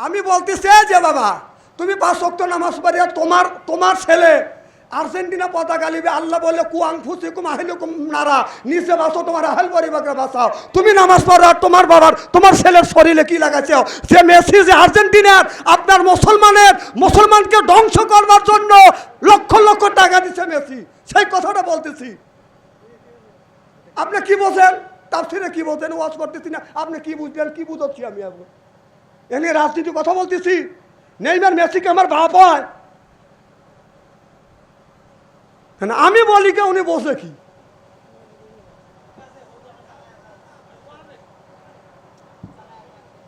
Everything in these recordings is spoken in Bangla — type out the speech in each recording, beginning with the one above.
আমি বলতেছি যে বাবা তুমি 5 ওয়াক্ত নামাজ পড়িয়া তোমার ছেলে আর্জেন্টিনা পতাকা লিবে, আল্লাহ বলে কুয়াং ফুসিকুম আহিলুকুম নারা, নিচে বাঁচো তোমার আহল পরিবারকে বাঁচাও। তুমি নামাজ পড়ো আর তোমার ছেলের শরীরে কি লাগাচ্ছ? যে মেসি যে আর্জেন্টিনার আপনার মুসলমানকে ধ্বংস করবার জন্য লক্ষ লক্ষ টাকা দিচ্ছে মেসি, সেই কথাটা বলতেছি। আপনি কি বোঝেন? তাফসীরে কি বোঝেন? ওয়াজ করতেছি না, আপনি কি বুঝবেন? কি বুঝাচ্ছি আমি? আপনি এনে রাজনীতি কথা বলতেছি। নেইমার মেসিকে আমার বাপ হয়, আমি বলি কে উনি বসে কি?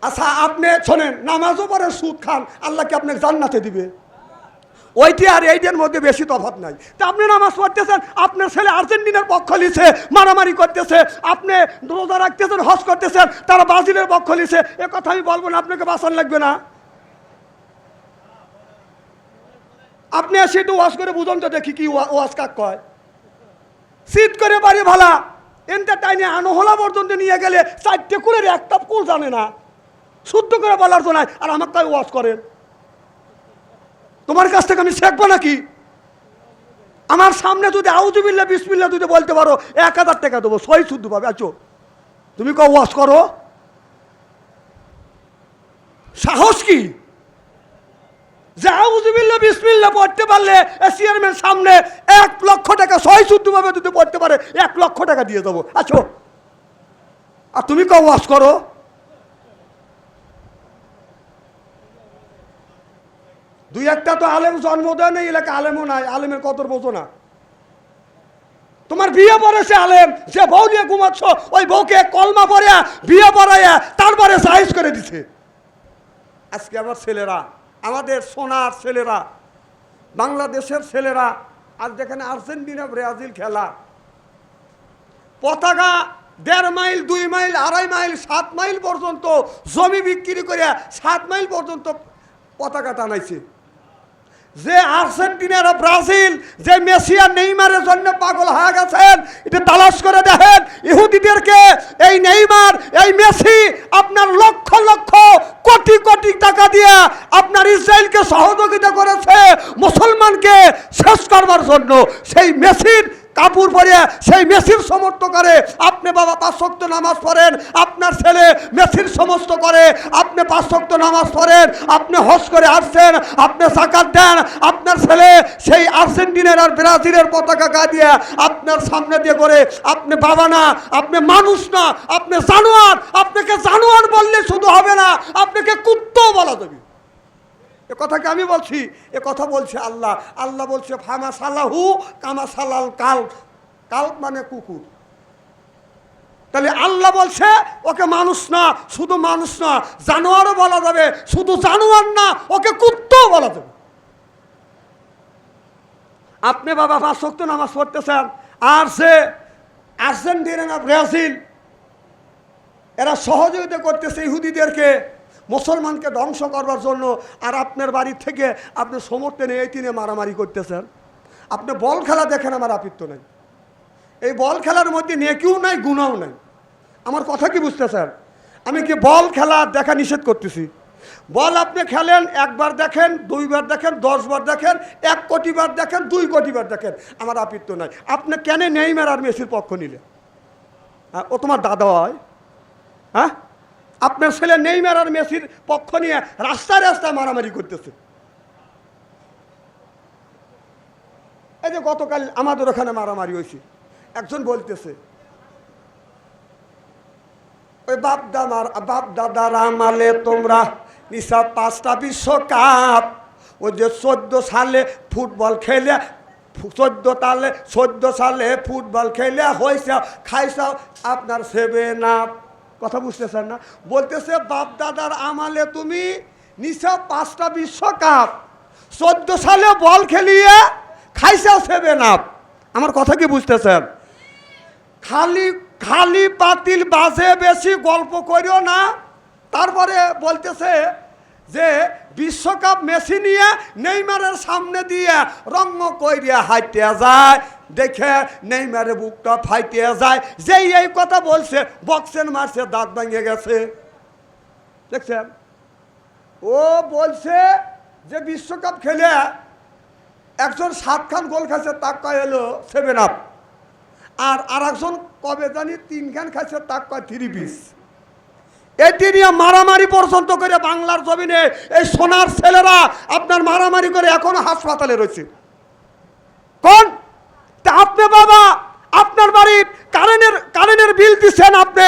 আচ্ছা আপনি শোনেন, নামাজও পরে সুদ খান, আল্লাহ কি আপনাকে জান্নাতে দিবে? ওইটি আর এইটার মধ্যে বেশি তফাৎ নাই। তা আপনি নামাজ পড়তেছেন, আপনার ছেলে আর্জেন্টিনার পক্ষ লিছে, মারামারি করতেছে, আপনি রোজা রাখতেছেন, হজ করতেছেন, তারা ব্রাজিলের পক্ষ লিছে, এ কথা আমি বলবো না, আপনাকে বাঁচান লাগবে না? আপনি এসে একটু ওয়াজ করে বুঝুন তো দেখি কি ওয়াজ কাক কয়। শীত করে বাড়ি ভালা এন্টারটাইনে আনোহলা পর্যন্ত নিয়ে গেলে 4টে কুলের একটা কুল জানে না, শুদ্ধ করে বলার তো নাই, আর আমার তাই ওয়াজ করেন। তোমার কাছ থেকে আমি শিখবো নাকি? আমার সামনে যদি আউযুবিল্লাহ বিসমিল্লাহ যদি বলতে পারো 1000 টাকা দেবো, সই শুদ্ধ পাবে। আছো তুমি কও ওয়াজ করো, সাহস কি? যে আউযুবিল্লাহ বিসমিল্লাহ পড়তে পারলে চেয়ারম্যান সামনে 1 লক্ষ টাকা সই শুদ্ধ ভাবে যদি পড়তে পারে 1 লক্ষ টাকা দিয়ে দেবো। আছো আর তুমি কও ওয়াজ করো। দুই একটা তো আলেম জন্ম দেয় না, এলাকা আলেমও নাই, আলেমের কদর বোঝো না। তোমার বিয়ে পড়েছে আলেম, যে বউ নিয়ে ঘুমাচ্ছ ওই বউকে কলমা পড়ে বিয়ে পড়াইয়া তারপরে জায়েজ করে দিছে। আজকে আমার ছেলেরা, আমাদের সোনার ছেলেরা, বাংলাদেশের ছেলেরা, আজ যেখানে আর্জেন্টিনা ব্রাজিল খেলা, পতাকা 1.5 মাইল 2 মাইল 2.5 মাইল 7 মাইল পর্যন্ত জমি বিক্রি করে 7 মাইল পর্যন্ত পতাকা টানাইছে। যে আর্জেন্টিনার ব্রাজিল, যে মেসি আর নেইমারের জন্য পাগল হয়ে গেছেন, এটা তালাশ করে দেখেন। ইহুদিদেরকে এই নেইমার এই মেসি আপনার লক্ষ লক্ষ কোটি কোটি টাকা দিয়ে আপনার ইসরায়েলকে সহযোগিতা করেছে মুসলমানকে শেষ করবার জন্য। সেই মেসির কাপড় পরে, সেই মেসির সমর্থ করে আপনি বাবা 5 ওয়াক্ত নামাজ পড়েন, আপনার ছেলে মেসির সমস্ত করে, আপনি 5 ওয়াক্ত নামাজ পড়েন, আপনি হজ করে আসছেন, আপনি যাকাত দেন, আপনার ছেলে সেই আর্জেন্টিনার আর ব্রাজিলের পতাকা গা দিয়ে আপনার সামনে দিয়ে করে, আপনি বাবা না, আপনি মানুষ না, আপনি জানোয়ার। আপনাকে জানোয়ার বললে শুধু হবে না, আপনাকে কুত্তাও বলা যাবে। এ কথাকে আমি বলছি, এ কথা বলছে আল্লাহ। আল্লাহ বলছে ফামা সালাহু কামা সালাল কাল্ব, কাল্ব মানে কুকুর। তাহলে আল্লাহ বলছে ওকে মানুষ না, শুধু মানুষ না, জানোয়ারও বলা যাবে, শুধু জানোয়ার না, ওকে কুত্তাও বলা যাবে। আপনি বাবা 5 ওয়াক্ত নামাজ পড়তেছেন, আর সে আর্জেন্টিনা ব্রাজিল এরা সহযোগিতা করতেছে ইহুদিদেরকে মুসলমানকে ধ্বংস করবার জন্য, আর আপনার বাড়ি থেকে আপনি সমর্থনে এই তিনে মারামারি করতেছেন। আপনি বল খেলা দেখেন, আমার আপত্তি নাই। এই বল খেলার মধ্যে নেকিও নাই, গুনাও নাই। আমার কথা কি বুঝতেছেন? আমি কি বল খেলা দেখা নিষেধ করতেছি? বল আপনি খেলেন, 1 বার দেখেন, 2 বার দেখেন, 10 বার দেখেন, 1 কোটি বার দেখেন, 2 কোটি বার দেখেন, আমার আপত্তি নাই। আপনি কেন নেইমার আর মেসির পক্ষ নিলে? ও তোমার দাদা হয়? হ্যাঁ, আপনার ছেলে নেইমার আর মেসির পক্ষ নিয়ে রাস্তায় রাস্তায় মারামারি করতেছে। এই যে গতকাল আমাদের ওখানে মারামারি হয়েছে, একজন বলতেছে ওই বাপ দাদার আমলে তোমরা নিশা 5টা বিশ্বকাপ, ওই যে 14 সালে ফুটবল খেলে, 14 সালে ফুটবল খেলে হয়েছে, খাইছে আপনার 7 আপ। কথা বুঝতেছেন না? বলতেছে বাপ দাদার আমালে তুমি নিশা 5টা বিশ্বকাপ, 14 সালে বল খেলিয়ে খাইছে 7 আপ। আমার কথা কি বুঝতেছেন? খালি খালি পাতিল বাজে, বেশি গল্প করিও না। তারপরে বলতেছে যে বিশ্বকাপ মেসি নিয়ে নেইমারের সামনে দিয়ে রঙ কইরিয়া হাইতে যায়, দেখে নেইমারের বুকটা ফাইতে যায়। যেই এই কথা বলছে বক্সেন মারছে, দাঁত ভেঙে গেছে। দেখছেন? ও বলছে যে বিশ্বকাপ খেলে একজন 7 খান গোল খাইছে, তাক কয় হলো 7 আপ, আর আরেকজন কবে জানি 3 খান খাইছে, তাক কয় 3 পিস। এটি নিয়ে মারামারি পর্যন্ত করে বাংলার জমিনে এই সোনার ছেলেরা আপনার মারামারি করে এখনো হাসপাতালে রয়েছে। কোন তা আপনি বাবা আপনার বাড়ির কারেন্টের বিল দিচ্ছেন, আপনি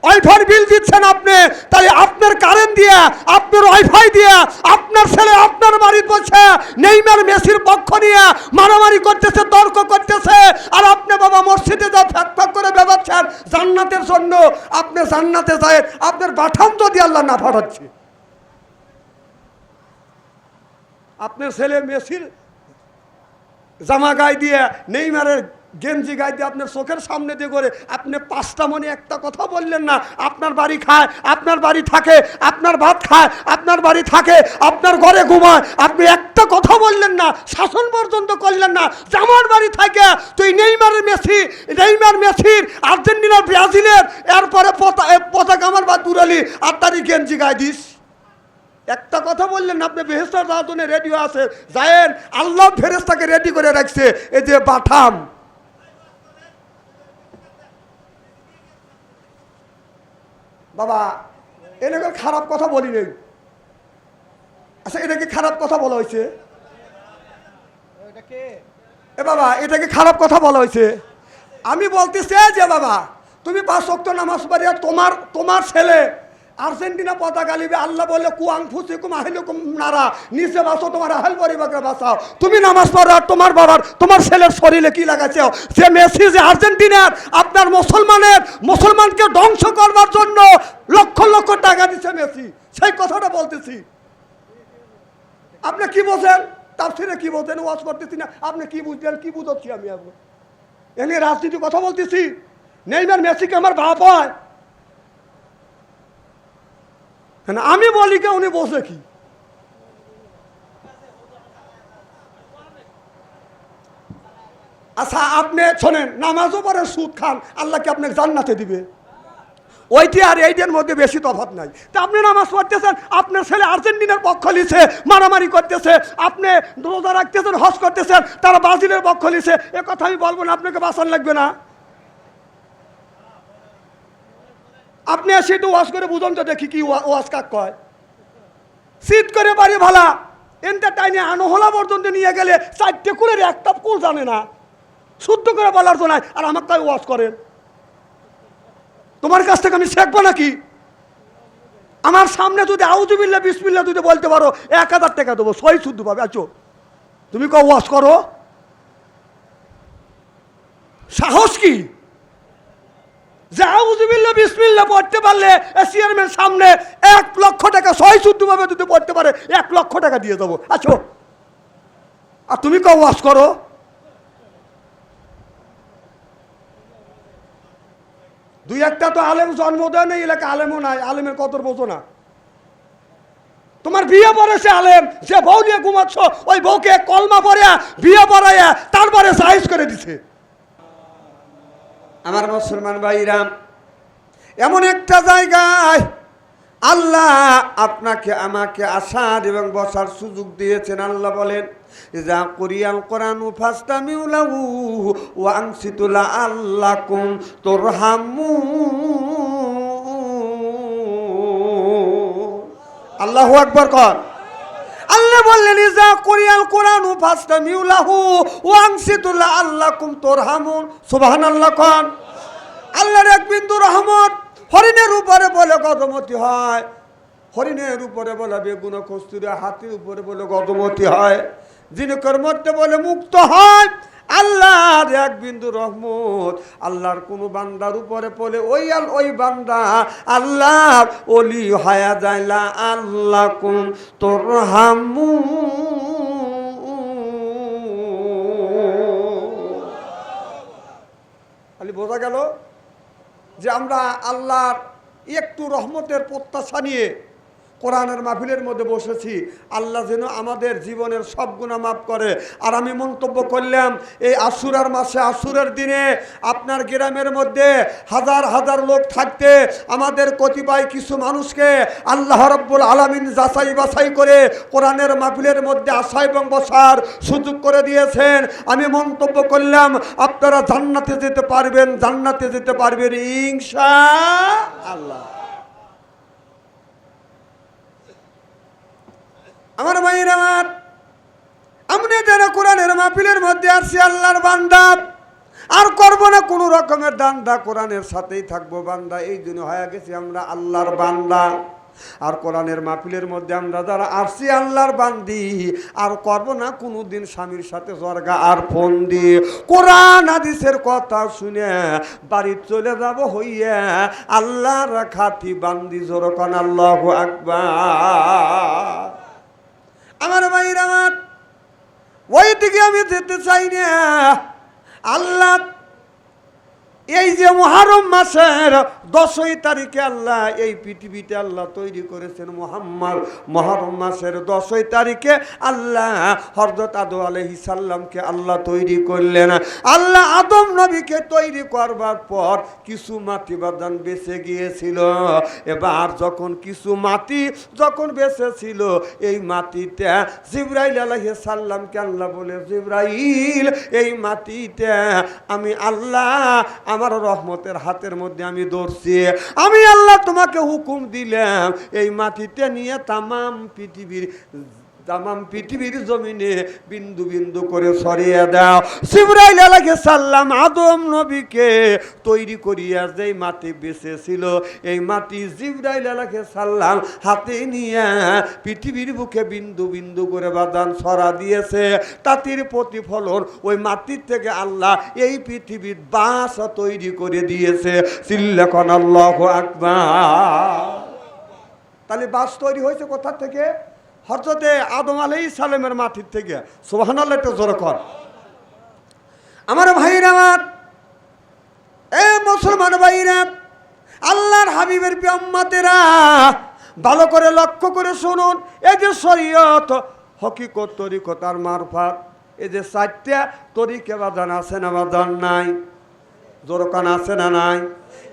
ওয়াইফাই বিল দিচ্ছেন, আপনি তাই আপনার কারেন্ট দিয়ে আপনার ওয়াইফাই দিয়ে আপনার ছেলে আপনার বাড়ির বসে নেইমার মেসির পক্ষ নিয়ে মারামারি করতেছে, তর্ক করতেছে, আর আপনি বাবা মসজিদে যা ফ্যাক করে বেবাচ্ছেন জান্নাতের জন্য। আপনি জান্নাতে যায় আপনার বাঠান যদি আল্লাহ না পাঠাচ্ছে। আপনার ছেলে মেসির জামা গায়ে দিয়ে নেইমারের গেঞ্জি গায়ে দিয়ে আপনার চোখের সামনে দিয়ে করে আপনি 5টা মনে একটা কথা বললেন না। আপনার বাড়ি খায়, আপনার বাড়ি থাকে, আপনার ভাত খায়, আপনার বাড়ি থাকে, আপনার ঘরে ঘুমায়, আপনি একটা কথা বললেন না, শাসন পর্যন্ত করলেন না। জামার বাড়ি থাকে তুই নেইমার মেসির আর্জেন্টিনা ব্রাজিলের এরপরে পতাকা আমার বা দুরালি আর তারই গেঞ্জি গায়ে দিস। একটা কথা বললেন না। আপনি বেহেশতের রাজনে রেডিও আছে যায়েন, আল্লাহ ফেরেশতাকে রেডি করে রাখছে। এই যে বাঠাম বাবা, এটাকে খারাপ কথা বলি নেই। আচ্ছা এটাকে খারাপ কথা বলা হয়েছে? এ বাবা এটাকে খারাপ কথা বলা হয়েছে? আমি বলতেছি যে বাবা তুমি 5 ওয়াক্ত নামাজ পড়িয়া তোমার ছেলে আর্জেন্টিনা পতাকা লিবে, আল্লাহ বললে কুয়াং ফুসিকুম আহিলুকুম নারা, নিচে বাঁচো তোমার আহল পরিবারকে বাঁচাও। তুমি নামাজ পড়ো আর তোমার ছেলের শরীরে কি লাগাচ্ছো? যে মেসি যে আর্জেন্টিনার আপনার মুসলমানকে ধ্বংস করবার জন্য লক্ষ লক্ষ টাকা দিচ্ছে মেসি, সেই কথাটা বলতেছি। আপনি কি বোঝেন? তাফসীরে কি বোঝেন? ওয়াজ করতেছি না, আপনি কি বুঝলেন? কি বুঝাচ্ছি আমি আপনাকে? এনে রাজনীতি কথা বলতেছি। নেইমার মেসিকে আমার বাপ হয়, আমি বলি কে উনি বসে কি? আচ্ছা আপনি শোনেন, নামাজও পরে সুদ খান, আল্লাহকে আপনাকে জান্নাতে দিবে। ওইটি আর এইটার মধ্যে বেশি তফাৎ নাই। তা আপনি নামাজ পড়তেছেন, আপনার ছেলে আর্জেন্টিনার পক্ষ লিছে, মারামারি করতেছে, আপনি রোজা রাখতেছেন, হজ করতেছেন, তারা ব্রাজিলের পক্ষ লিছে। এ কথা আমি বলবো না, আপনাকে বাঁচান লাগবে না। আপনি এসে একটু ওয়াজ করে বুঝুন তো দেখি কি ওয়াজ কাক কয়। শীত করে বাড়ি ভালা এনতে টাইনে আনহলা পর্যন্ত নিয়ে গেলে 4টে কুলের একটা কুল জানে না, শুদ্ধ করে বলার তো নাই, আর আমার তাই ওয়াজ করেন। তোমার কাছ থেকে আমি শেখবো নাকি? আমার সামনে যদি আউযুবিল্লাহ বিসমিল্লাহ যদি বলতে পারো 1000 টাকা দেবো, সই শুদ্ধ পাবে। আচ্ছা তুমি কও ওয়াজ করো, সাহস কি? যে আউযুবিল্লাহ বিসমিল্লাহ পড়তে পারলে চেয়ারম্যান সামনে 1 লক্ষ টাকা সই শুদ্ধ ভাবে যদি পড়তে পারে 1 লক্ষ টাকা দিয়ে দেবো। আচ্ছা আর তুমি কও ওয়াজ করো। দুই একটা তো আলেম জন্ম দেয় না, এলাকা আলেমও নাই, আলেমের কদর বোঝো না। তোমার বিয়ে পড়েছে আলেম, যে বউ নিয়ে ঘুমাচ্ছ ওই বউকে কলমা পড়ে বিয়ে পড়াইয়া তারপরে জায়েজ করে দিছে। আমার মুসলমান ভাইরা, এমন একটা জায়গায় আল্লাহ আপনাকে আমাকে আসার এবং বসার সুযোগ দিয়েছেন। আল্লাহ বলেন ইযা কুরিয়াল কুরআনু ফাসতামিউ লাহু ওয়া আনসিতু লাআল্লাকুম তুরহামুন। আল্লাহু আকবার কর। আল্লাহ বললেন ইযা কুরিয়াল কুরআনু ফাসতামিউ লাহু ওয়া আনসিতু লাআল্লাকুম তুরহামুন। সুবহানাল্লাহ কর। আল্লাহর এক বিন্দু রহমত হরিণের উপরে বলে গদমতি হয়, হরিণের উপরে বলে বেগুন কস্তুরি, হাতির উপরে বলে গদমতি হয়, জিনেকের মধ্যে বলে মুক্ত হয়। আল্লাহর এক বিন্দু রহমত আল্লাহর কোন বান্দার উপরে পড়লে ওই বান্দা আল্লাহর ওলি হয়া যায়। লা আল্লাকুম তুরহামুন। খালি বোঝা গেল যে আমরা আল্লাহর একটু রহমতের প্রত্যাশা নিয়ে কোরআনের মাহফিলের মধ্যে বসেছি, আল্লাহ যেন আমাদের জীবনের সব গুনাহ মাফ করে। আর আমি মন্তব্য করলাম, এই আশুরার মাসে, আশুরের দিনে আপনার গ্রামের মধ্যে হাজার হাজার লোক থাকতে আমাদের কতিপয় কিছু মানুষকে আল্লাহ রাব্বুল আলামিন যাচাই বাছাই করে কোরআনের মাহফিলের মধ্যে আসা এবং বসার সুযোগ করে দিয়েছেন। আমি মন্তব্য করলাম, আপনারা জান্নাতে যেতে পারবেন, জান্নাতে যেতে পারবেন ইনশাআল্লাহ। আমার ভাইরা আমার, আমরা যারা কোরআনের মাহফিলের মধ্যে আসছি আল্লাহর বান্দা, আর করবো না কোনো রকমের দান্দা, কোরআনের সাথেই থাকবো বান্দা, এই জন্য হয়ে গেছি আমরা আল্লাহর বান্দা। আর কোরআনের মাহফিলের মধ্যে আমরা যারা আসছি আল্লাহর বান্দি, আর করবো না কোনো দিন স্বামীর সাথে জর্গা আর ফোন দিয়ে, কোরআন হাদিসের কথা শুনে বাড়ি চলে যাব হইয়া আল্লাহর খাতি বান্দি। জোরকান আল্লাহু আকবার। আমার ভাইরা আমার, ওই দিকে আমি যেতে চাই না। আল্লাহ এই যে মুহররম মাসের 10 তারিখে আল্লাহ এই পৃথিবীতে আল্লাহ তৈরি করেছেন মুহাম্মদ। মুহররম মাসের 10 তারিখে আল্লাহ হযরত আদম আলাইহিস সালামকে আল্লাহ তৈরি করলেন। আল্লাহ আদম নবীকে তৈরি করবার পর কিছু মাটি বাদান বেঁচে গিয়েছিল। এবার যখন কিছু মাটি যখন বেঁচে ছিল, এই মাটিতে জিবরাইল আলাইহিস সালামকে আল্লাহ বলে, জিবরাইল এই মাটিতে আমি আল্লাহ আমার রহমতের হাতের মধ্যে আমি ধরছি, আমি আল্লাহ তোমাকে হুকুম দিলাম এই মাটিতে নিয়ে তামাম পৃথিবীর জমিনে বিন্দু বিন্দু করে ছড়িয়ে দাও। জিবরাইল আলাইহিস সালাম আদম নবীকে তৈরি করিয়া যেই মাটি বেঁচে ছিল, এই মাটি জিবরাইল আলাইহিস সালাম হাতে নিয়ে পৃথিবীর বুকে বিন্দু বিন্দু করে বাদান ছড়া দিয়েছে। তাতির প্রতিফলন ওই মাটির থেকে আল্লাহ এই পৃথিবীর বাস তৈরি করে দিয়েছে। চিল্লাকান আল্লাহু আকবার। তাহলে বাস তৈরি হয়েছে কোথা থেকে? হযরতে আদম আলাইহিস সালামের মাটির থেকে। সুবহানাল্লাহ, একটু জোরে কর। আমার ভাইরা আমার, এ মুসলমান ভাইরা, আল্লাহর হাবিবের প্রিয় উম্মতেরা, ভালো করে লক্ষ্য করে শুনুন। এই যে শরীয়ত, হকিকত, তরিকত আর মারফত, এই যে 4টা তরিকা বাদান আছে না বাদান নাই? জোরকান আছে না নাই?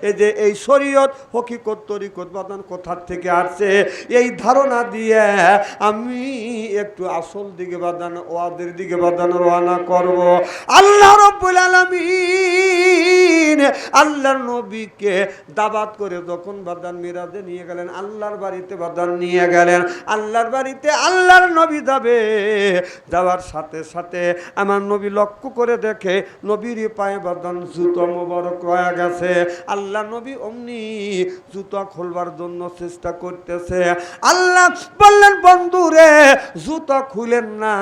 এই যে এই শরীয়ত, হকিকত, তরিকত বাদান কোথার থেকে আসছে, এই ধারণা দিয়ে আমি একটু আসল দিকে বাদান, ওয়াদের দিকে বাদান রওনা করব। আল্লাহ রাব্বুল আলামিন আল্লাহর নবীকে দাওয়াত করে যখন বাদান মিরাজে নিয়ে গেলেন, আল্লাহর বাড়িতে বাদান নিয়ে গেলেন, আল্লাহর বাড়িতে আল্লাহর নবী যাবে, যাওয়ার সাথে সাথে আমার নবী লক্ষ্য করে দেখে নবীর পায়ে বাদান জুতো মোবারক রয়ে গেছে। আল্লাহ নবী অমনি জুতা খোলবার জন্য চেষ্টা করতেছে। আল্লাহ বললেন, বন্ধুরে জুতা খুলেন না,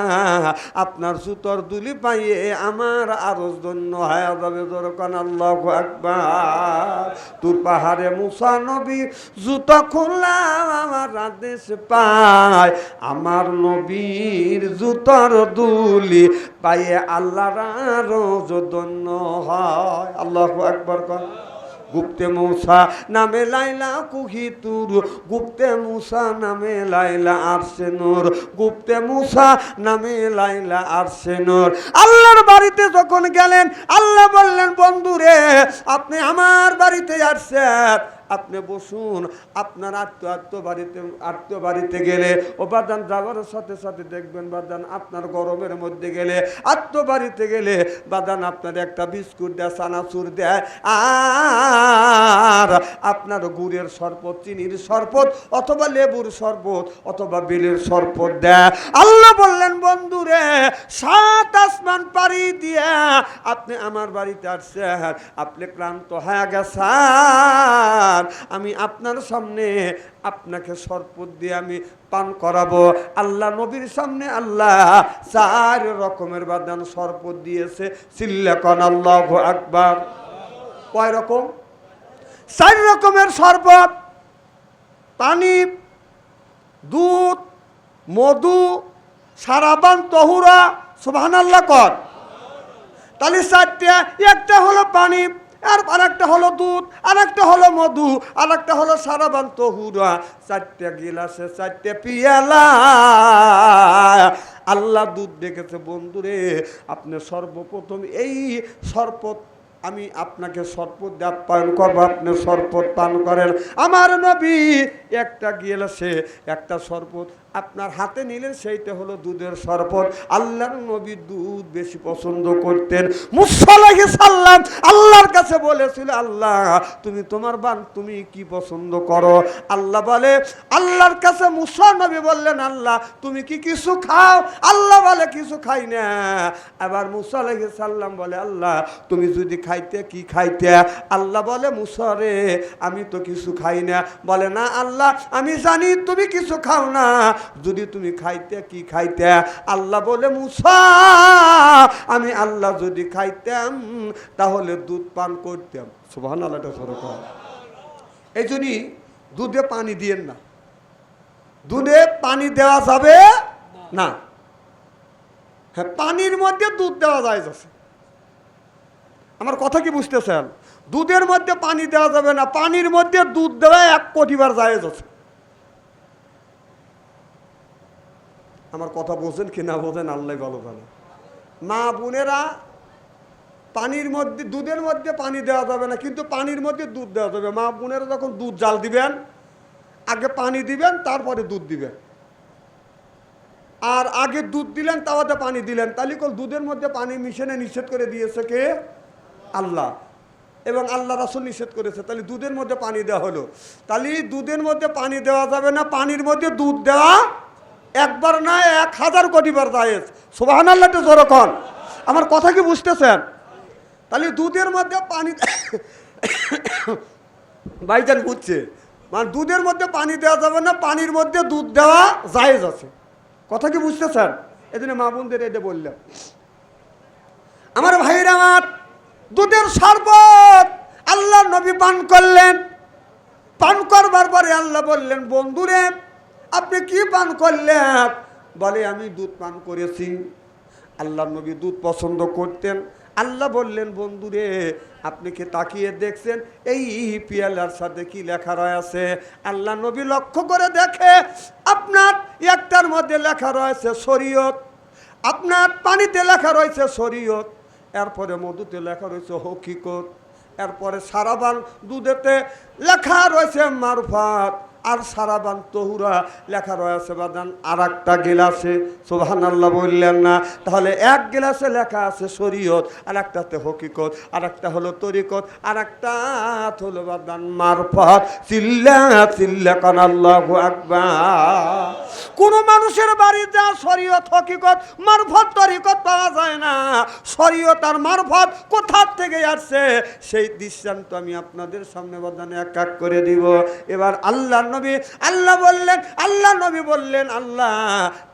আপনার জুতোর দুলি পাইয়ে আমার আরজ জন্য হয়ে যাবে। জোরকান আল্লাহু আকবার। তুর পাহাড়ে মুসা নবী জুতা খুললাম, আমার আদেশ পায়, আমার নবীর জুতোর দুলি পাইয়ে আল্লাহর আরজ জন্য হয়। আল্লাহু আকবার কর। গুপ্তে মুসা নামে লাইলা কুহি তুর, গুপ্তে মুসা নামে লাইলা আরশে নূর, গুপ্তে মুসা নামে লাইলা আরশে নূর। আল্লাহর বাড়িতে যখন গেলেন, আল্লাহ বললেন, বন্ধুরে আপনি আমার বাড়িতে আসছেন, আপনি বসুন। আপনার আত্মীয় বাড়িতে গেলে ও বাদান যাওয়ার সাথে সাথে দেখবেন বাদান আপনার গরমের মধ্যে গেলে, আত্মীয় বাড়িতে গেলে বাদান আপনার একটা বিস্কুট দেয়, চানাচুর দেয়, আর আপনার গুড়ের শরবত, চিনির শরবত, অথবা লেবুর শরবত, অথবা বেলের শরবত দেয়। আল্লাহ বললেন, বন্ধুরে 7 আসমান পাড়ি দিয়ে আপনি আমার বাড়িতে আসছেন, আপনি ক্লান্ত হয়ে গেছেন, আমি আপনার সামনে আপনাকে শরবত দিয়ে আমি পান করাবো। আল্লাহ নবীর সামনে আল্লাহ 4 রকমের বাদান শরবত দিয়েছে। চিল্লাকান আল্লাহু আকবার। কয় রকম? 4 রকমের শরবত। পানি, দুধ, মধু, সারাবান, তহুরা। সুবহানাল্লাহ কর। তাহলে 4টা। একটা হলো পানি, আর একটা হলো দুধ, আর একটা হলো মধু, আর একটা হলো সারাবান তহুরা। 4টে গিলাসে 4টে পিয়ালা আল্লাহ দুধ দেখেছে। বন্ধুরে, আপনি সর্বপ্রথম এই শরবত, আমি আপনাকে শরবত আপ্যায়ন করবো, আপনি শরবত পান করেন। আমার নবী একটা গিলাসে একটা শরবত আপনার হাতে নিলেন, সেইটা হলো দুধের শরবত। আল্লাহর নবী দুধ বেশি পছন্দ করতেন। মুসা আলাইহিস সালাম আল্লাহর কাছে বলেছিল, আল্লাহ তুমি তোমার তুমি কি পছন্দ করো? আল্লাহ বলে, আল্লাহর কাছে মুসা নবী বললেন, আল্লাহ তুমি কি কিছু খাও? আল্লাহ বলে কিছু খাই না। আবার মুসা আলাইহিস সালাম বলে, আল্লাহ তুমি যদি খাইতে কি খাইতে? আল্লাহ বলে, মুসা রে আমি তো কিছু খাই না। বলে, না আল্লাহ আমি জানি তুমি কিছু খাও না, যদি তুমি খাইতে কি খাইতে? আল্লাহ বলে, মুসা আমি আল্লাহ যদি খাইতাম তাহলে দুধ পান করতাম। সুবহানাল্লাহ। এই জন্যই দুধে পানি দিয়েন না, দুধে পানি দেওয়া যাবে না। হ্যাঁ, পানির মধ্যে দুধ দেওয়া যায় আছে। আমার কথা কি বুঝতেছেন? দুধের মধ্যে পানি দেওয়া যাবে না, পানির মধ্যে দুধ দেওয়া 1 কোটিবার জায়েজ আছে। আমার কথা বোঝেন কি না বোঝেন আল্লাহ ভালো জানে। মা বোনেরা, পানির মধ্যে দুধের মধ্যে পানি দেওয়া যাবে না, কিন্তু পানির মধ্যে দুধ দেওয়া যাবে। মা বোনেরা যখন দুধ জাল দিবেন, আগে পানি দিবেন, তারপরে দুধ দিবেন। আর আগে দুধ দিলেন, তাওয়াতে পানি দিলেন, তাহলে দুধের মধ্যে পানি মিশানো নিষেধ করে দিয়েছে কে? আল্লাহ এবং আল্লাহ রাসূল নিষেধ করেছে। তাহলে দুধের মধ্যে পানি দেওয়া হলো, তাহলে দুধের মধ্যে পানি দেওয়া যাবে না, পানির মধ্যে দুধ দেওয়া একবার না 1000 কোটিবার জায়েজ। সুবহানাল্লাহ তো জোরকন। আমার কথা কি বুঝতেছেন? তাহলে দুধের মধ্যে পানি ভাইজান বুঝছে, মানে দুধের মধ্যে পানি দেওয়া যাবে না, পানির মধ্যে দুধ দেওয়া জায়েজ আছে। কথা কি বুঝতেছেন? এই জন্য মা বোনদের এটা বললাম। আমার ভাইরা, আমার দুধের শরবত আল্লাহ নবী পান করলেন। পান করবার পরে আল্লাহ বললেন, বন্ধুরে আপনি কি পান করলেন? বলে, আমি দুধ পান করেছি। আল্লাহ নবী দুধ পছন্দ করতেন। আল্লাহ বললেন, বন্ধুরে আপনি কি তাকিয়ে দেখছেন এই পিয়ালার সাথে কি লেখা রয়েছে? আল্লাহ নবী লক্ষ্য করে দেখে, আপনার একটার মধ্যে লেখা রয়েছে শরীয়ত, আপনার পানিতে লেখা রয়েছে শরীয়ত, এরপরে মধুতে লেখা রয়েছে হকিকত, এরপরে সারাবান দুধেতে লেখা রয়েছে মারফাত, আর সারাবান তহুরা লেখা রয়েছে বাদান আর একটা গিলাসে। সুবহানাল্লাহ বললেন না? তাহলে 1 গিলাসে লেখা আছে শরীয়ত, আর একটাতে হকিকত, আর একটা হলো তরিকত, আর একটা হলো বাদান মারফাত। চিল্লা চিল্লা কান আল্লাহু আকবার। কোন মানুষের বাড়ি যা শরীয়ত হকিকত মারফত তরিকত পাওয়া যায় না। শরীয়ত আর মারফত কোথা থেকে আসছে সেই দৃষ্টান্ত আমি আপনাদের সামনে বাদানে এক এক করে দিব। এবার আল্লাহ নবী আল্লাহ নবী বললেন, আল্লাহ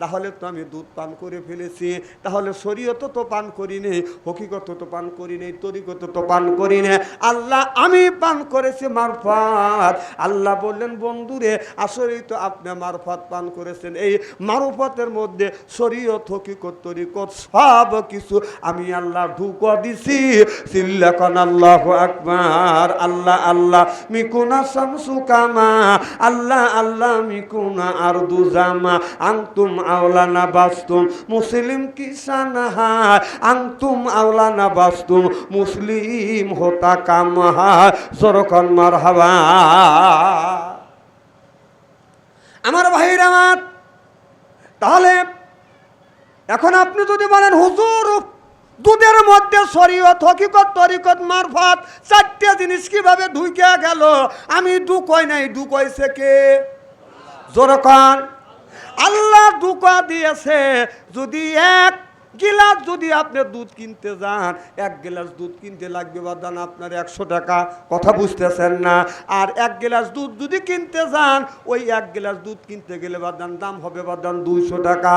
তাহলে তো আমি দুধ পান করে ফেলেছি, তাহলে শরীয়ত তো পান করি নেই, হকিকত তো পান করি নেই, তরিকত তো পান করি না, আল্লাহ আমি পান করেছি মারফত। আল্লাহ বললেন, বন্ধুরে আসলেই তো আপনি মারফত পান করেছেন। এই মারফতের মধ্যে শরীয়ত হকিকত তরিকত সব কিছু আমি আল্লাহ ঢুকা দিছি। সিল্লাকান আল্লাহু আকবার। আল্লাহ আল্লাহ মিকুনা শামসু কামা, আল্লাহ আল্লাহ মিকুনা আরদু জামা, আনতুম আওলানা বাস্তুম মুসলিম কিসানহা, আনতুম আওলানা বাস্তুম মুসলিম হোতা কামহা। জোরকন মারহাবা। আমার ভাইরা আমার, তাহলে এখন আপনি যদি বলেন, হুজুর দুধের মধ্যে শরীয়ত হকিকত তরিকত মারফত 4টে জিনিস কিভাবে ঢুকে গেল? আমি ঢুকই নাই, ঢুকাইছে কে? জোরকান আল্লাহ ঢুকা দিয়েছে। যদি 1 গিলাস যদি আপনি দুধ কিনতে যান, 1 গিলাস দুধ কিনতে লাগবে বাদান আপনার 100 টাকা। কথা বুঝতেছেন না? আর 1 গিলাস দুধ যদি কিনতে যান, ওই 1 গিলাস দুধ কিনতে গেলে বাদান দাম হবে বাদান 200 টাকা।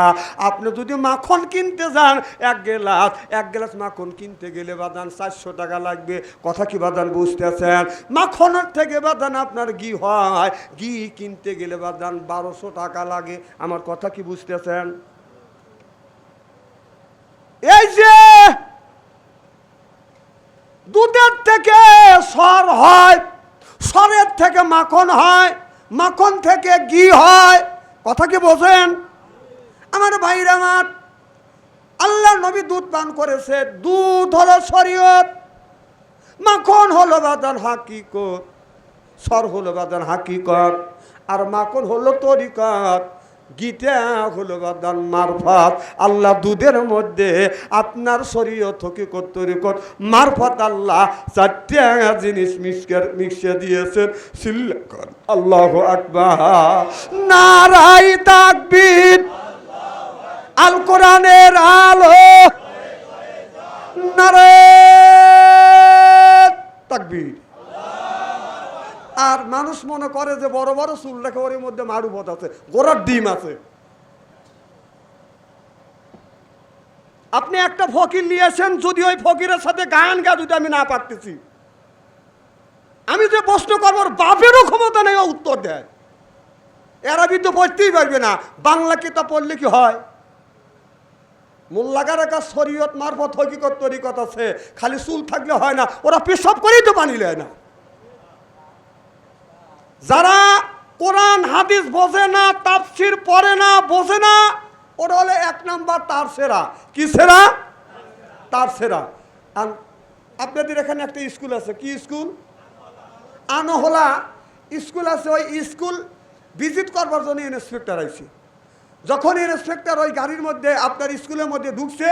আপনি যদি মাখন কিনতে যান, 1 গিলাস মাখন কিনতে গেলে বাদান 400 টাকা লাগবে। কথা কি বাদান বুঝতেছেন? মাখনের থেকে বাদান আপনার ঘি হয়, ঘি কিনতে গেলে বাদান 1200 টাকা লাগে। আমার কথা কি বুঝতেছেন? এই যে দুধের থেকে সর হয়, সরের থেকে মাখন হয়, মাখন থেকে ঘি হয়। কথা কি বোঝেন আমার ভাইরা? আমার আল্লাহ নবী দুধ পান করেছে, দুধ হলো শরীয়ত, মাখন হলো বাদান হাকিকত, সর হলো বাদান হাকিকত, আর মাখন হলো তরিকত, গীতা হলো বাদান মারফত। আল্লাহ দুধের মধ্যে আপনার শরীয়ত হকিকত তরিকত মারফত আল্লাহ চারটে জিনিস মিশিয়ে দিয়েছেন। সিল্লাকর আল্লাহু আকবার, নারায়ে তাকবীর, আল কোরআনের আলো, নারায়ে তাকবীর। আর মানুষ মনে করে যে বড় বড় চুল রেখে ওর মধ্যে মারুফত আছে, গোড়ার ডিম আছে। আপনি একটা ফকির নিয়েছেন, যদি ওই ফকিরের সাথে গান গা যদি আমি না পারতেছি, আমি যে প্রশ্ন করবো বাপেরও ক্ষমতা নেই উত্তর দেয়। এরাবি তো পড়তেই পারবে না, বাংলা কিতাব পড়লে কি হয়? মোল্লাগার একটা শরীয়ত মারফত হকিকত তরিকত আছে, খালি চুল থাকলে হয় না, ওরা পেশাব করেই তো পানি নেয় না। যারা কোরআন হাদিস বোঝে না, তাফসীর পড়ে না, বোঝে না, ওরা হলে এক নাম্বার তার সেরা। কি সেরা? তার সেরা। আপনাদের এখানে একটা স্কুল আছে, কি স্কুল? আনহোলা স্কুল আছে। ওই স্কুল ভিজিট করবার জন্য ইন্সপেক্টর আইছে। যখন ইন্সপেক্টর ওই গাড়ির মধ্যে আপনার স্কুলের মধ্যে ঢুকছে,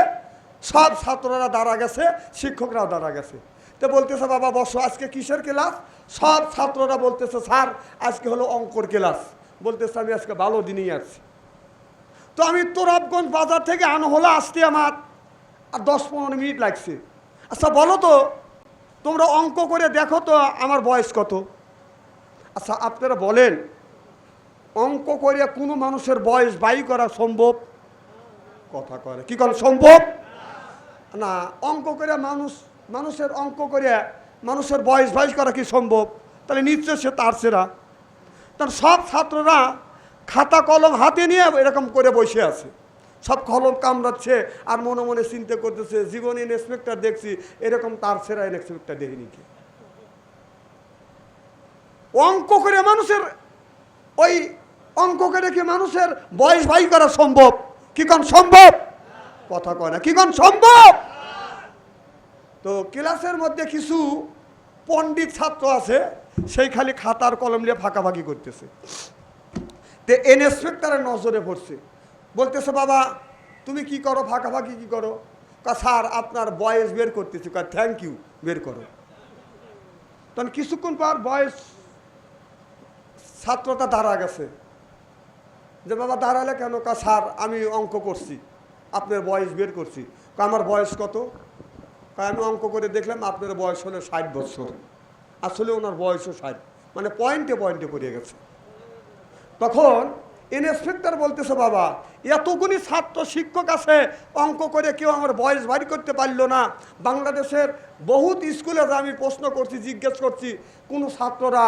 সব ছাত্ররা দাঁড়া গেছে, শিক্ষকরাও দাঁড়া গেছে। তো বলতেছে বাবা বসো, আজকে কিসের ক্লাস? সব ছাত্ররা বলতেছে স্যার আজকে হলো অঙ্কর ক্লাস। বলতেছে আমি আজকে ভালো দিনেই আছি। তো আমি তোরাবগঞ্জ বাজার থেকে আনহোলা আসতে আমার আর 10-15 মিনিট লাগছে। আচ্ছা বলো তো, তোমরা অঙ্ক করে দেখো তো আমার বয়স কত? আচ্ছা আপনারা বলেন, অঙ্ক করে কোনো মানুষের বয়স বাই করা সম্ভব? কথা করে কি করা সম্ভব না? অঙ্ক করে মানুষের অঙ্ক করে মানুষের বয়স বাইশ করা কি সম্ভব? তাহলে নিশ্চয় সে তার সেরা। তার সব ছাত্ররা খাতা কলম হাতে নিয়ে এরকম করে বসে আছে, সব কলম কামড়াচ্ছে আর মনে মনে চিন্তা করতেছে জীবনে ইন্সপেক্টর দেখছি, এরকম তার সেরা ইন্সপেক্টর দেখিনি কি। অঙ্ক করে মানুষের ওই অঙ্ক করে কি মানুষের বয়স বাই করা সম্ভব? কি কোন সম্ভব? কথা কয় না, কি কোন সম্ভব? তো ক্লাসের মধ্যে কিছু পণ্ডিত ছাত্র আছে, সেই খালি খাতার কলম নিয়ে ফাঁকাফাঁকি করতেছে। তো ইন্সপেক্টরের নজরে পড়ছে, বলতেছে বাবা তুমি কি করো, ফাঁকাফাঁকি কি করো? স্যার আপনার বয়স বের করতেছি। থ্যাংক ইউ, বের করো। তখন কিছুক্ষণ পর বয়স ছাত্রটা দাঁড়া গেছে, যে বাবা দাঁড়ালে কেন? স্যার আমি অঙ্ক করছি, আপনার বয়স বের করছি। আমার বয়স কত? আমি অঙ্ক করে দেখলাম আপনার বয়স হলো 60 বছর। আসলে ওনার বয়সও 60, মানে পয়েন্টে পয়েন্টে পড়ে গেছে। তখন ইন্সপেক্টর বলতেছে বাবা এতগুলি ছাত্র শিক্ষক আছে, অঙ্ক করে কেউ আমার বয়স বাড়ি করতে পারলো না। বাংলাদেশের বহুত স্কুলে আমি প্রশ্ন করছি, জিজ্ঞেস করছি, কোনো ছাত্ররা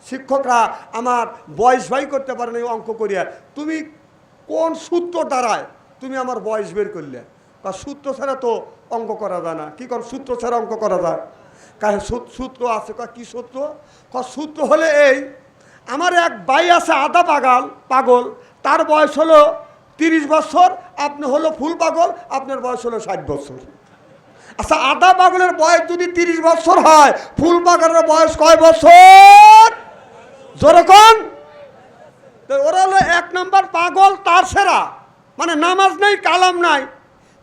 শিক্ষকরা আমার বয়স বাড়ি করতে পারে না অঙ্ক করিয়া। তুমি কোন সূত্র দ্বারায় তুমি আমার বয়স বের করলে? বা সূত্র ছাড়া তো অঙ্ক করা যায় না। কি কোন সূত্র ছাড়া অঙ্ক করা যায়? কারণ সূত্র আছে। কি সূত্র? সূত্র হলে এই, আমার এক ভাই আছে আধা পাগল, তার বয়স হলো 30 বছর, আপনি হলো ফুল পাগল, আপনার বয়স হলো 60 বছর। আচ্ছা আধা পাগলের বয়স যদি 30 বছর হয়, ফুল পাগলের বয়স কয় বছর? যেরকম ওরা হলো 1 নম্বর পাগল, তার সেরা। মানে নামাজ নেই, কালাম নাই,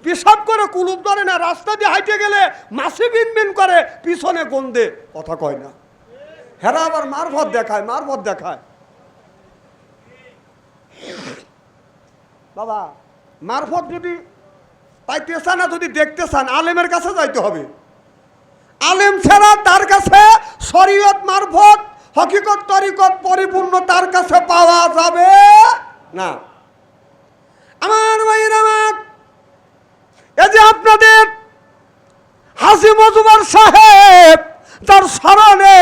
পেশাব করে কুলুপ ধরে না, রাস্তা দিয়ে হাইটে গেলে মাসি বিনবিন করে, পিছনে গন্ধে। কথা কয় না, হেরা আবার মারফত দেখায়। বাবা মারফত যদি পাইতে চান না, যদি দেখতে চান, আলেমের কাছে যাইতে হবে। আলেম ছাড়া তার কাছে শরীয়ত মারফত হকিকত তরিকত পরিপূর্ণ তার কাছে পাওয়া যাবে না। আমার ভাইরা, এই যে আপনাদের হাজী মজুমদার সাহেব, তার স্মরণে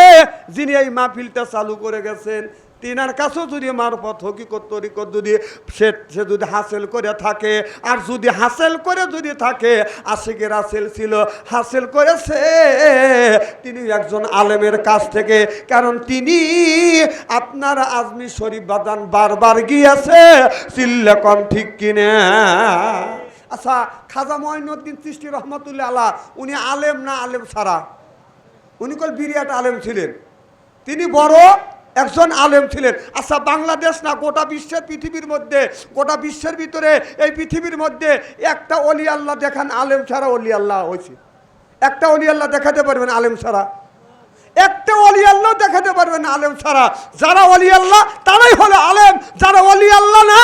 যিনি এই মাহফিলটা চালু করে গেছেন, তিনার কাছেও যদি মারফত হকিকত তরিকত যদি সে যদি হাসিল করে থাকে, আর যদি হাসিল করে যদি থাকে, আশিকে রাসেল ছিল, হাসিল করেছে তিনি একজন আলেমের কাছ থেকে, কারণ তিনি আপনার আজমি শরীফ বাদান বারবার গিয়েছে, চিল্লাকন ঠিক কিনা? আচ্ছা, খাজা মঈনুদ্দিন চিশতি রহমতুল্লাহ আলাহ উনি আলেম না আলেম ছাড়া? উনি কল বিরাট আলেম ছিলেন, তিনি বড় একজন আলেম ছিলেন। আচ্ছা, বাংলাদেশ না গোটা বিশ্বের পৃথিবীর মধ্যে, গোটা বিশ্বের ভিতরে এই পৃথিবীর মধ্যে একটা অলি আল্লাহ দেখান আলেম ছাড়া অলি আল্লাহ হয়েছে? একটা অলি আল্লাহ দেখাতে পারবেন আলেম ছাড়া? একটা অলি আল্লাহ দেখাতে পারবেন আলেম ছাড়া? যারা অলি আল্লাহ তারাই হলো আলেম, যারা অলি আল্লাহ না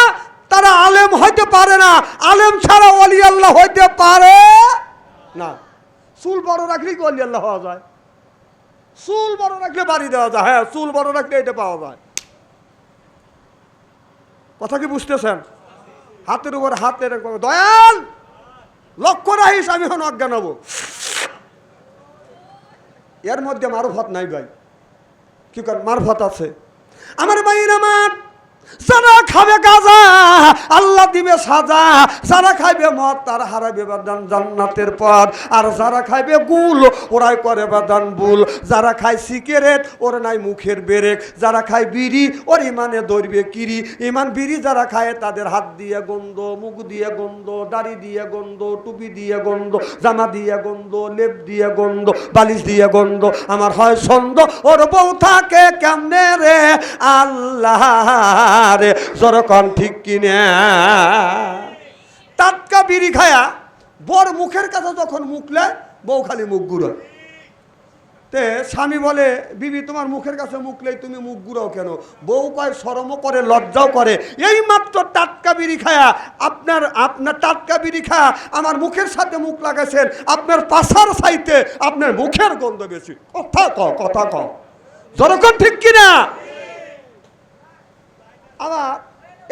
তারা আলেম হইতে পারে না। আলেম ছাড়া অলি আল্লাহ হইতে পারে না। চুল বড় রাখলেই কি অলি আল্লাহ হওয়া যায়? চুল বড় রাখলে বাড়ি দেওয়া যায়, হ্যাঁ, চুল বড় রাখলে এটা পাওয়া যায়। কথা কি বুঝতেছেন? হাতের উপর হাত এরকম, দয়াল লক্ষ্য রাখিস, আমি এখন অজ্ঞান হব। এর মধ্যে মারফত নাই ভাই, কি কর? মারফত আছে আমার ভাইয়ের আমার। যারা খাবে গাঁজা আল্লাহ দিবে সাজা, যারা খাইবে মদ তারা হারাবে বাদান জান্নাতের পথ, আর যারা খাইবে গুল ওরাই করে বাদান বুল, যারা খায় সিগারেট ওর নাই মুখের বেরেক, যারা খায় বিড়ি ওর ইমানে ধরবে কিরি। ইমান বিড়ি যারা খায় তাদের হাত দিয়ে গন্ধ, মুখ দিয়ে গন্ধ, দাড়ি দিয়ে গন্ধ, টুপি দিয়ে গন্ধ, জামা দিয়ে গন্ধ, লেপ দিয়ে গন্ধ, বালিশ দিয়ে গন্ধ। আমার হয় ছন্দ ওর বউ থাকে কেমনে রে আল্লাহ রে, জরকন ঠিক কিনা? টাটকা বিড়ি খায়া বর মুখের কাছে যখন মুখলে বউ খালি মুখ গুড়ো। তে স্বামী বলে, বিবি তোমার মুখের কাছে মুখলেই তুমি মুখ গুড়াও কেন? বউ কয় শরমও করে লজ্জাও করে। এই মাত্র টাটকা বিড়ি খায়া আপনার টাটকা বিড়ি খায়া আমার মুখের সাথে মুখ লাগাইছেন, আপনার পাশার সাইতে আপনার মুখের গন্ধ বেশি। কথা কও জরকন ঠিক কিনা? আবার